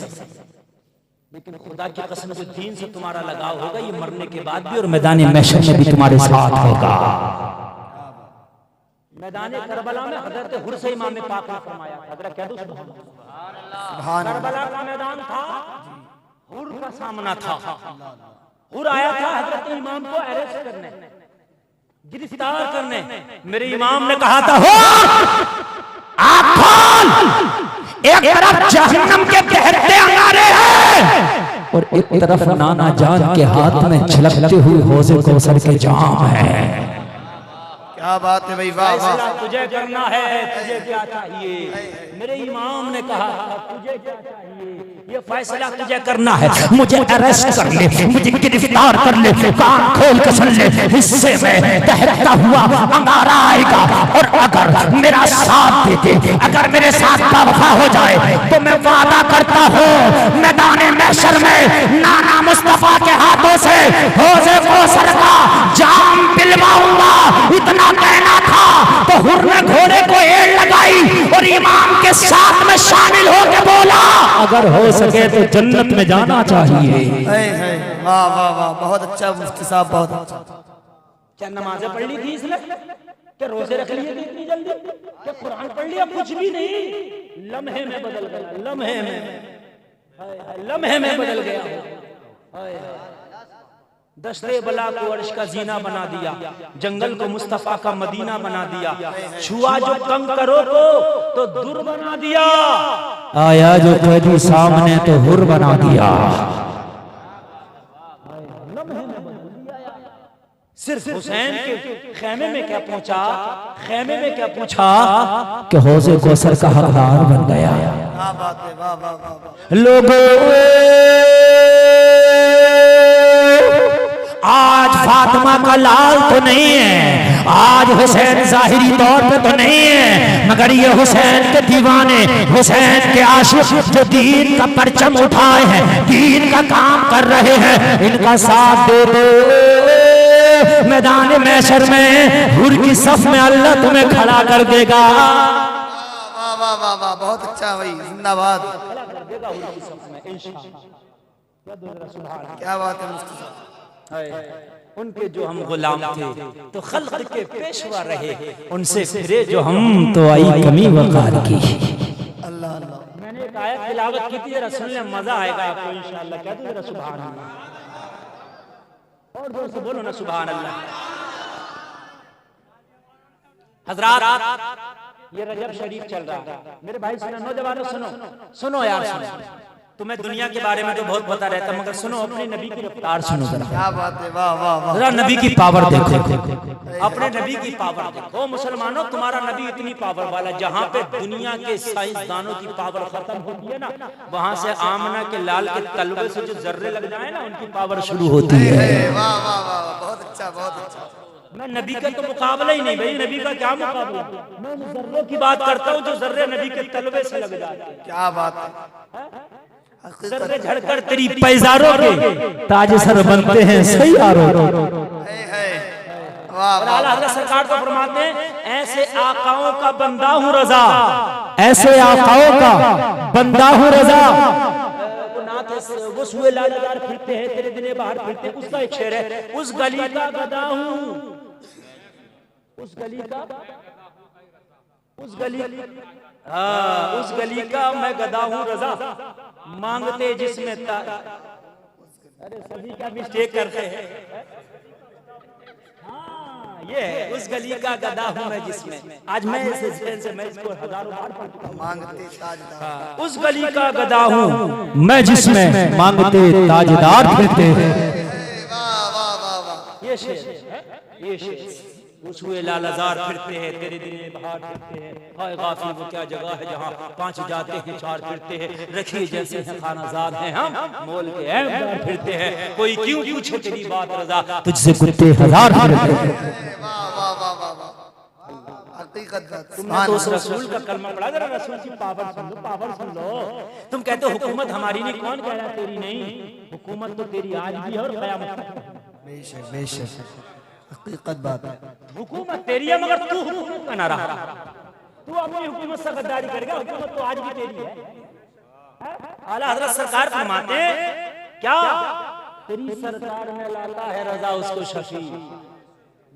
लेकिन खुदा की कसम जो दीन से तुम्हारा लगाव होगा, ये मरने के बाद भी और मैदान महशर में भी तुम्हारे साथ होगा। मैदान करबला में हजरत हुरसे इमाम पाक ने फरमाया, हजरत कह दो सुभान अल्लाह, करबला का मैदान था, हुर का सामना था। हुर आया था हजरत इमाम को अरेस्ट करने, गिरफ्तार करने। मेरे इमाम ने कहा था, आप कौन? एक तरफ जहन्नम के कहते अंगारे हैं और एक तरफ नाना जान के हाथ में छलकते हुए हौज़े कौसर के जाम है। क्या बात है भाई, वाह वाह। तुझे करना है, तुझे क्या चाहिए? मेरे इमाम ने कहा तुझे क्या चाहिए? ये फैसला तुझे करना है। मुझे अरेस्ट कर ले, मुझे गिरफ्तार कर ले, कान खोल के सुन ले, हिस्से में तहरता हुआ अंगारा आएगा, और अगर मेरा साथ दे दे, अगर मेरे साथ वफा हो जाए, तो मैं वादा करता हूँ मैदान महशर में नाना मुस्तफा के हाथों से हौज़े कौसर का जाम पिलवाऊंगा। इतना कहना था तो हुर ने घोड़े को एड़ लगाई और इमाम के साथ में शामिल होकर बोला, अगर हो सके तो जन्नत में जाना चाहिए। है, वाह वाह वाह, बहुत अच्छा मुफ्ती साहब, बहुत अच्छा। क्या नमाजें पढ़ ली थी इसने? क्या रोजे रख लिए थे इतनी जल्दी? क्या कुरान पढ़ लिया? कुछ भी नहीं, लम्हे में बदल गया, लम्हे में, लम्हे में बदल गया। दस्ते बला को अर्श का जीना बना दिया, जंगल को मुस्तफा का मदीना बना दिया, छुआ जो कम करो तो दुर बना दिया, आया जो कैदी सामने तो हुर बना दिया। सिर्फ हुसैन के खेमे में क्या पहुंचा, खेमे में क्या पूछा कि हौज़े कौसर का हकदार बन गया। क्या बात है, वाह वाह वाह। लोगों, आज फातिमा का लाल तो नहीं है, आज हुसैन जाहिरी तौर पे तो नहीं है, मगर ये हुसैन के दीवाने, हुसैन के आशिक जो दीन का परचम उठाए हैं, दीन का काम कर रहे हैं, इनका साथ दे दो। मैदान महशर में हुर की सफ में अल्लाह तुम्हें खड़ा कर देगा। वाह वाह वाह वाह, बहुत अच्छा भाई, जिंदाबाद। क्या बात है मुफ्ती साहब। उनके जो हम गुलाम थे तो खल्क के पेशवा रहे, उनसे फिरे जो हम तो आई कमी वकार की। अल्लाह अल्लाह। मैंने एक आयत तिलावत की थी, जरा सुन ले, मजा आएगा आपको इंशाअल्लाह। क्या जरा सुभान अल्लाह, और जोर से बोलो ना सुभान अल्लाह। हजरात ये रजब शरीफ चल रहा है, मेरे भाई सुनो, नौजवानों सुनो, सुनो यार सुनो। तुम्हें दुनिया के बारे में तो बहुत पता रहता, मगर सुनो अपने नबी की रफ्तार सुनो जरा। क्या बात है, वाह वाह वाह। जरा नबी की पावर देखो, अपने नबी की पावर देखो। मुसलमानों तुम्हारा नबी इतनी पावर वाला, जहाँ पे दुनिया के साइंसदानों की पावर खत्म होती है ना, वहाँ से आमना के लाल के तलवे से जो जर्रे लग जाए ना, उनकी पावर शुरू होती है। वाह वाह वाह, बहुत अच्छा बहुत अच्छा। मैं नबी का तो मुकाबला ही नहीं भाई, नबी का क्या मुकाबला, मैं जर्रों की बात करता हूँ जो जर्रे नबी के तलवे से लग जाते हैं। क्या बात है, जर्रे झड़कर तेरी पैजारों के ताज सर बनते हैं सही आरो। वाह वाह। आला हज़रत सरकार तो फरमाते हैं, ऐसे आकाओं का बंदा हूँ रजा, ऐसे आकाओं का बंदा हूँ रजा। वो सुए लालदार फिरते हैं, तेरे दिने बाहर फिरते हैं, उसका एक शेर है, उस गली का गदा हूँ, उस गली का, उस गली, हाँ उस गली का मैं गदा हूँ रजा, मांगते जिसमें अरे सभी का मिस्टेक करते हैं। हाँ ये है, उस गली का गदा हूँ मैं जिसमें, आज मैं से मैं इसको हजारों बार पढ़ चुका हूं। मांगते ताजदार, उस गली का गदा हूँ मैं जिसमें मांगते ताजदार फिरते हैं। वाह वाह वाह वाह। ये शेर, ये शेर, उस हुए लालजार फिरते हैं, तेरे दिने बाहर फिरते हैं, हाय गाफी वो क्या जगह है जहाँ 5 जाते हैं 4 फिरते हैं, रखिए जैसे हैं खानाजाद हैं हम, मोल के हैं बार फिरते हैं, कोई क्यों पूछे तेरी बात रजा, तुझसे कुत्ते हजार फिरते हैं। वाह वाह वाह वाह वाह। हकीकत बात। तुमने तो उस रसूल का कलमा पढ़ा, जरा रसूल की पावर सुन लो, पावर सुन लो। तुम कहते हो हुकूमत हमारी नहीं, कौन कह रहा है तेरी नहीं, हुकूमत तो तेरी आज भी है और कयामत तक। बेशक बेशक, हकीकत बात है। हुकूमत तेरी है मगर तू हुकूमत बना रहा, तू अपनी हुकूमत से गद्दारी करेगा, हुकूमत तो आज भी तेरी है। आला हजरत सरकार फरमाते क्या, तेरी सरकार में लाता है रजा उसको शफी,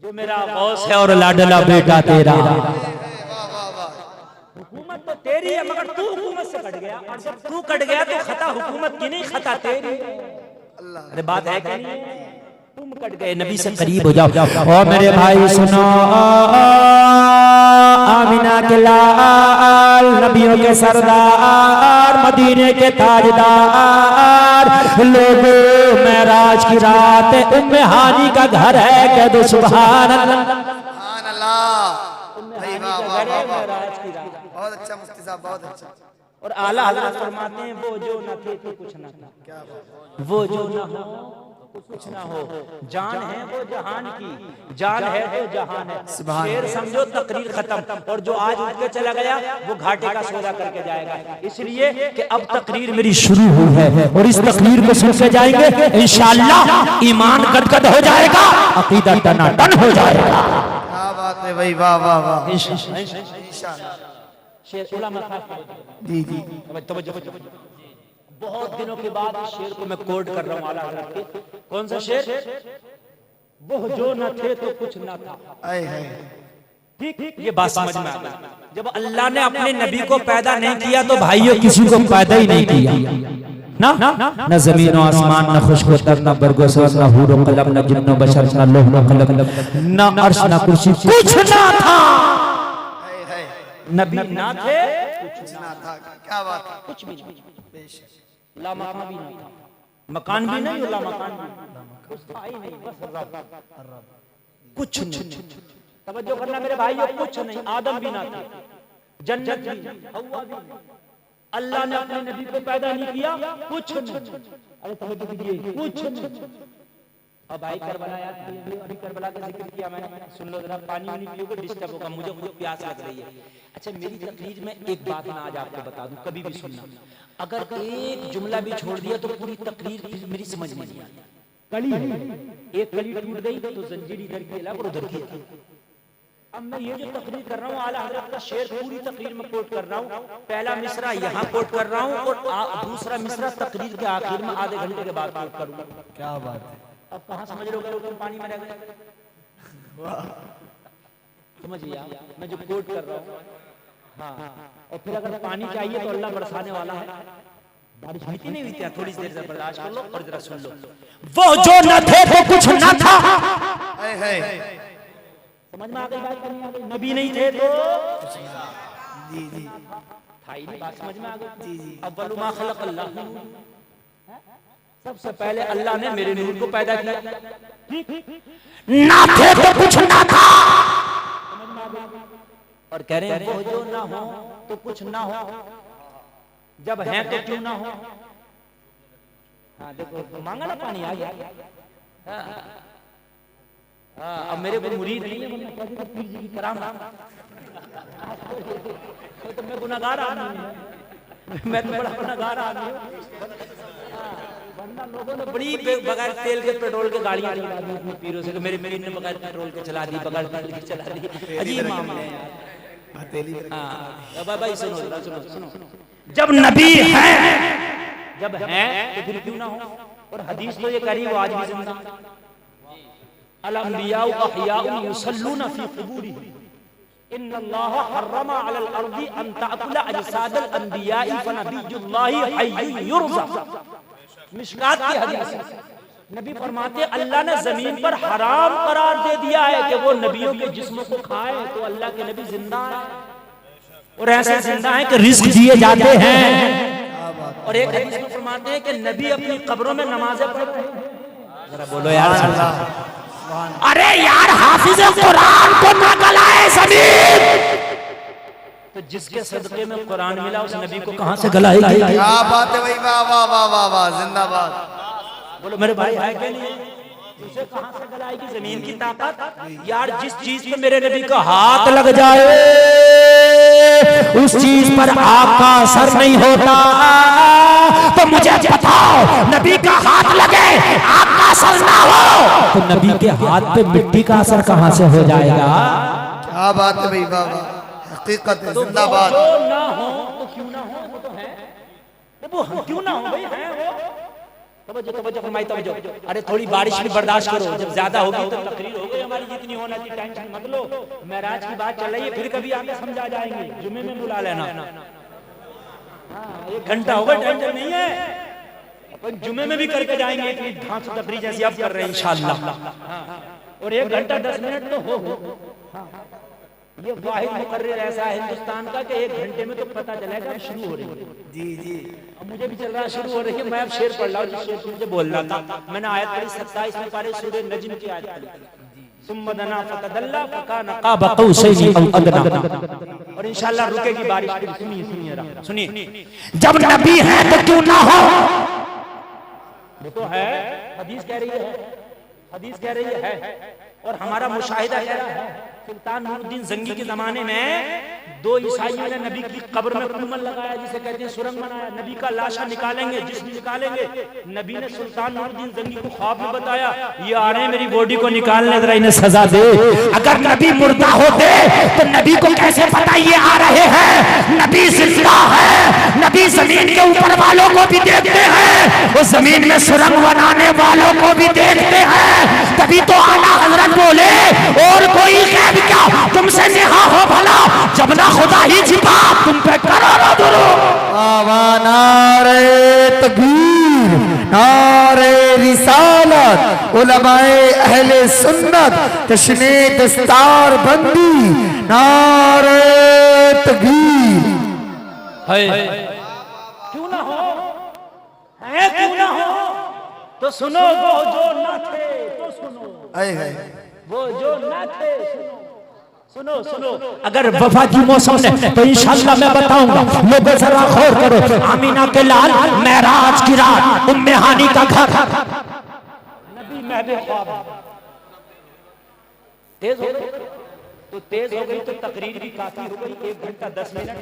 जो मेरा गौस है और लाडला बेटा तेरा। वाह वाह वाह। हुकूमत तो तेरी है मगर तू हुकूमत से कट गया, और जब तू कट गया तो खता हुकूमत की नहीं, खता तेरी। अरे बात है क्या नहीं, तुम कट गए, नबी से करीब हो जाओ। और मेरे भाई सुनो, आमिना के लाल, नबियों के सरदार, मदीने के ताजदार, लोगों मेराज की रात उम्मे हानी का घर है, कह दो सुभान अल्लाह। सुभान अल्लाह। भाई वाह वाह वाह वाह। बहुत अच्छा मुफ्ती साहब, बहुत अच्छा। और आला हजरत फरमाते हैं, वो जो न थे तो कुछ न था, क्या बात। वो जो न हो तो कुछ ना हो, जान है वो जहान की, जान है तो जहान है। शेर समझो तकरीर खत्म, और जो आज उठ के चला गया वो घाटे का सौदा करके जाएगा, इसलिए कि अब तकरीर मेरी शुरू हुई है और इस तकरीर को सुन के जाएंगे इंशाअल्लाह, ईमान गदगद हो जाएगा, अकीदा टनाटन हो जाएगा। क्या बात है भाई, वाह वाह वाह। इंशाअल्लाह। शेर उलमा जी जी। बहुत दिनों के बाद इस शेर को मैं कोट कर रहा हूँ आला हजरत के। कौन सा शेर, वो जो न थे तो कुछ न था। आए है। ठीक, ये बात समझ में आ गई। जब अल्लाह ने अपने नबी को पैदा नहीं किया तो भाइयों किसी को पैदा ही नहीं किया ना, न जमीन आसमान, न खुशबू तर, न बरगो सर, न हूर कलम, न जिन्नो बशर, न लोह न कलम, न अर्श न कुर्सी, कुछ ना था। नबी ना थे, कुछ ना था। क्या बात है। कुछ भी नहीं, ला मकान भी नहीं था, मकान भी नहीं, ला मकान भी कुछ था ही नहीं, बस रब, कुछ नहीं। तवज्जो करना मेरे भाइयों, कुछ नहीं, आदम भी ना था, जन्नत भी नहीं, हव्वा भी नहीं, अल्लाह ने अपने नबी को पैदा नहीं किया, कुछ नहीं। अरे तवज्जो कीजिए, कुछ नहीं। अब भाई करबला याद कीजिए, अभी करबला का जिक्र किया मैंने, सुन लो जरा, पानी नहीं पियोगे डिस्टर्ब होगा, मुझे खुद प्यास लग रही है। अच्छा मेरी तकरीर में एक बात मैं आज आपको बता दूं, कभी भी सुनना, अगर एक जुमला भी छोड़ दिया तो पूरी तकरीर मेरी समझ में नहीं आती। कली है, एक कली टूट गई तो जंजीर इधर की अलग और उधर की अलग। अब मैं ये जो तकरीर कर रहा हूँ आला हज़रत का शेर पूरी तकरीर में कोट कर रहा हूँ। पहला मिसरा यहाँ कोट कर रहा हूँ और दूसरा मिसरा तकरीर के आखिर में आधे घंटे के बाद कोट करूँगा। क्या बात है। अब कहाँ समझ रहे हो तुम पानी में रह गए? समझिए मैं जो कोट कर रहा हूँ। हाँ, और फिर अगर पानी चाहिए तो अल्लाह बरसाने वाला है। बारिश होती नहीं हुई क्या? थोड़ी देर से बर्दाश्त कर लो और जरा सुन लो। वो जो न थे तो कुछ न था। समझ में आ गई बात? करनी आ गई। नबी नहीं थे तो जी जी था ही नहीं। बात समझ में आ गई? जी जी। अव्वलु मा खलक़ अल्लाह, सबसे पहले अल्लाह ने मेरे नूर को पैदा किया। ना थे तो कुछ ना था। और कह रहे हैं वो जो ना हो तो कुछ ना हो, जब है तो क्यों ना हो। हाँ देखो मांगा ना पानी आ गया। हाँ, अब मेरे को मुरीद नहीं है, वरना कहते थे पीर जी की करामत। तो मैं गुनहगार आदमी हूँ, मैं तो बड़ा गुनहगार आदमी हूँ। वरना लोगों ने बड़ी बगैर तेल के पेट्रोल के गाड़ियाँ चला दी अपने पीरों से। मेरे पीर ने बगैर पेट्रोल के चला दी, बगैर तेल के चला दी। अजीब मामले हैं यार। हाँ भाई सुनो सुनो सुनो। जब नबी है, जब है तो फिर क्यों ना हो। और हदीस तो ये करी वो आज भी जिंदा। अल अंबियाउ अहयाउ युसल्लूना फी कुबूरिहिम इन्नल्लाह हर्रमा अलल अर्दी अन ताकुला अजसादल अंबियाई फनबियुल्लाहि हय्युन युरज़ा। मिशकात की हदीस है। नबी फरमाते अल्लाह ने जमीन पर हराम करार दे दिया है कि वो नबियों के जिस्मों को खाए, तो अल्लाह के नबी जिंदा है और ऐसे जिंदा है कि रिस्क दिए जाते हैं। और एक हदीस में फरमाते हैं कि नबी अपनी कब्रों में नमाजें पढ़ते हैं। जरा बोलो यार। अरे यार हाफिज कुरान को न गलाए जमीन। तो जिसके सदके में कुरान मिला उस नबी को कहां से गलाएगी? क्या बात है भाई, वाह वाह वाह वाह वाह, जिंदाबाद। बोलो मेरे भाई है क्या नहीं? उसे कहां से गलाएगी जमीन की ताकत? यार जिस चीज पे मेरे नबी का हाथ लग जाए उस चीज पर आपका असर नहीं होता। तो मुझे बताओ, नबी का हाथ लगे आपका असर ना हो तो नबी के हाथ पे मिट्टी का असर कहाँ से हो जाएगा? क्या बात है भाई, वाह वाह, हकीकत है, जिंदाबाद। जो ना हो तो क्यों ना हो, वो तो है। वो क्यों ना हो भाई, है वो। तवज्जो तवज्जो फरमाई तवज्जो। अरे थोड़ी बारिश भी बर्दाश्त करो, जब ज्यादा होगी तो तकरीर हो गई हमारी जितनी होना चाहिए। टेंशन मत लो, मेराज की बात चल रही है, फिर कभी आके समझा जाएंगे। जुम्मे में बुला लेना। हाँ, 1 घंटा होगा, टेंशन नहीं है, अपन जुम्मे में भी करके जाएंगे। इतनी ढांस तकरीर जैसी अब कर रहे हैं इंशाअल्लाह। और 1 घंटा 10 मिनट तो हो। ये वाहिद मुकर्रिर ऐसा है हिंदुस्तान का कि 1 घंटे में तो पता चलेगा अब शुरू हो रही है। जी जी, अब मुझे भी चल रहा है शुरू हो रही है। मैं अब शेर पढ़ रहा हूँ जिस शेर मुझे बोलना था। मैंने आयत पढ़ी 27 में पारे सूरह नजम की आयत पढ़ी। सुम्मा दना फतदल्ला फकाना क़ाब क़ौसैनि औ अदना। और इंशाअल्लाह रुकेगी बारिश। सुनिए सुनिए सुनिए। जब नबी है तो क्यों ना हो। वो तो है, हदीस कह रही है, हदीस कह रही है। और हमारा मुशाहिदा कह रहा है सुल्तान नूरुद्दीन जंगी के जमाने में 2 ईसाइयों ने नबी की कब्र में कुमल लगाया, जिसे कहते हैं सुरंग बनाया। नबी का लाशा निकालेंगे, जिस्म निकालेंगे। नबी ने सुल्तान नूरुद्दीन जंगी को ख्वाब में बताया, ये आ रहे हैं मेरी बॉडी को निकालने, जरा इन्हें सजा दे। अगर नबी मुर्दा होते तो नबी को कैसे पता ये आ रहे हैं? नबी जिंदा है, नबी जमीन के ऊपर वालों को भी देखते हैं, वो जमीन में सुरंग बनाने वालों को भी देखते हैं। तभी तो आला हजरत बोले और कोई गैब क्या तुमसे निहा हो भला, जब ना खुदा ही छिपा तुम पे करोड़ों दुरूद। नारे तकबीर, नारे रिसालत, उलमाए अहले सुन्नत, जश्ने दस्तार बंदी, नारे तकबीर। क्यों ना हो, है क्यों ना हो। तो सुनो, वो जो ना थे तो सुनो, वो जो ना थे सुनो, सुनो सुनो। अगर वफा की मौसम ने तो इंशाअल्लाह मैं बताऊंगा। लोग जरा गौर करो, आमीना के लाल, मेराज की रात, उम्मे हानी का घर। नबी महबूब ख्वाब तेज हो गई तो तेज हो गई तो तकरीर भी काफी हो गई। 1 घंटा 10 मिनट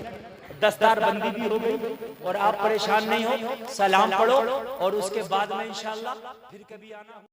दस्तार बंदी भी हो गई। और आप परेशान नहीं हो, सलाम पढ़ो और उसके बाद में इंशाअल्लाह फिर कभी आना।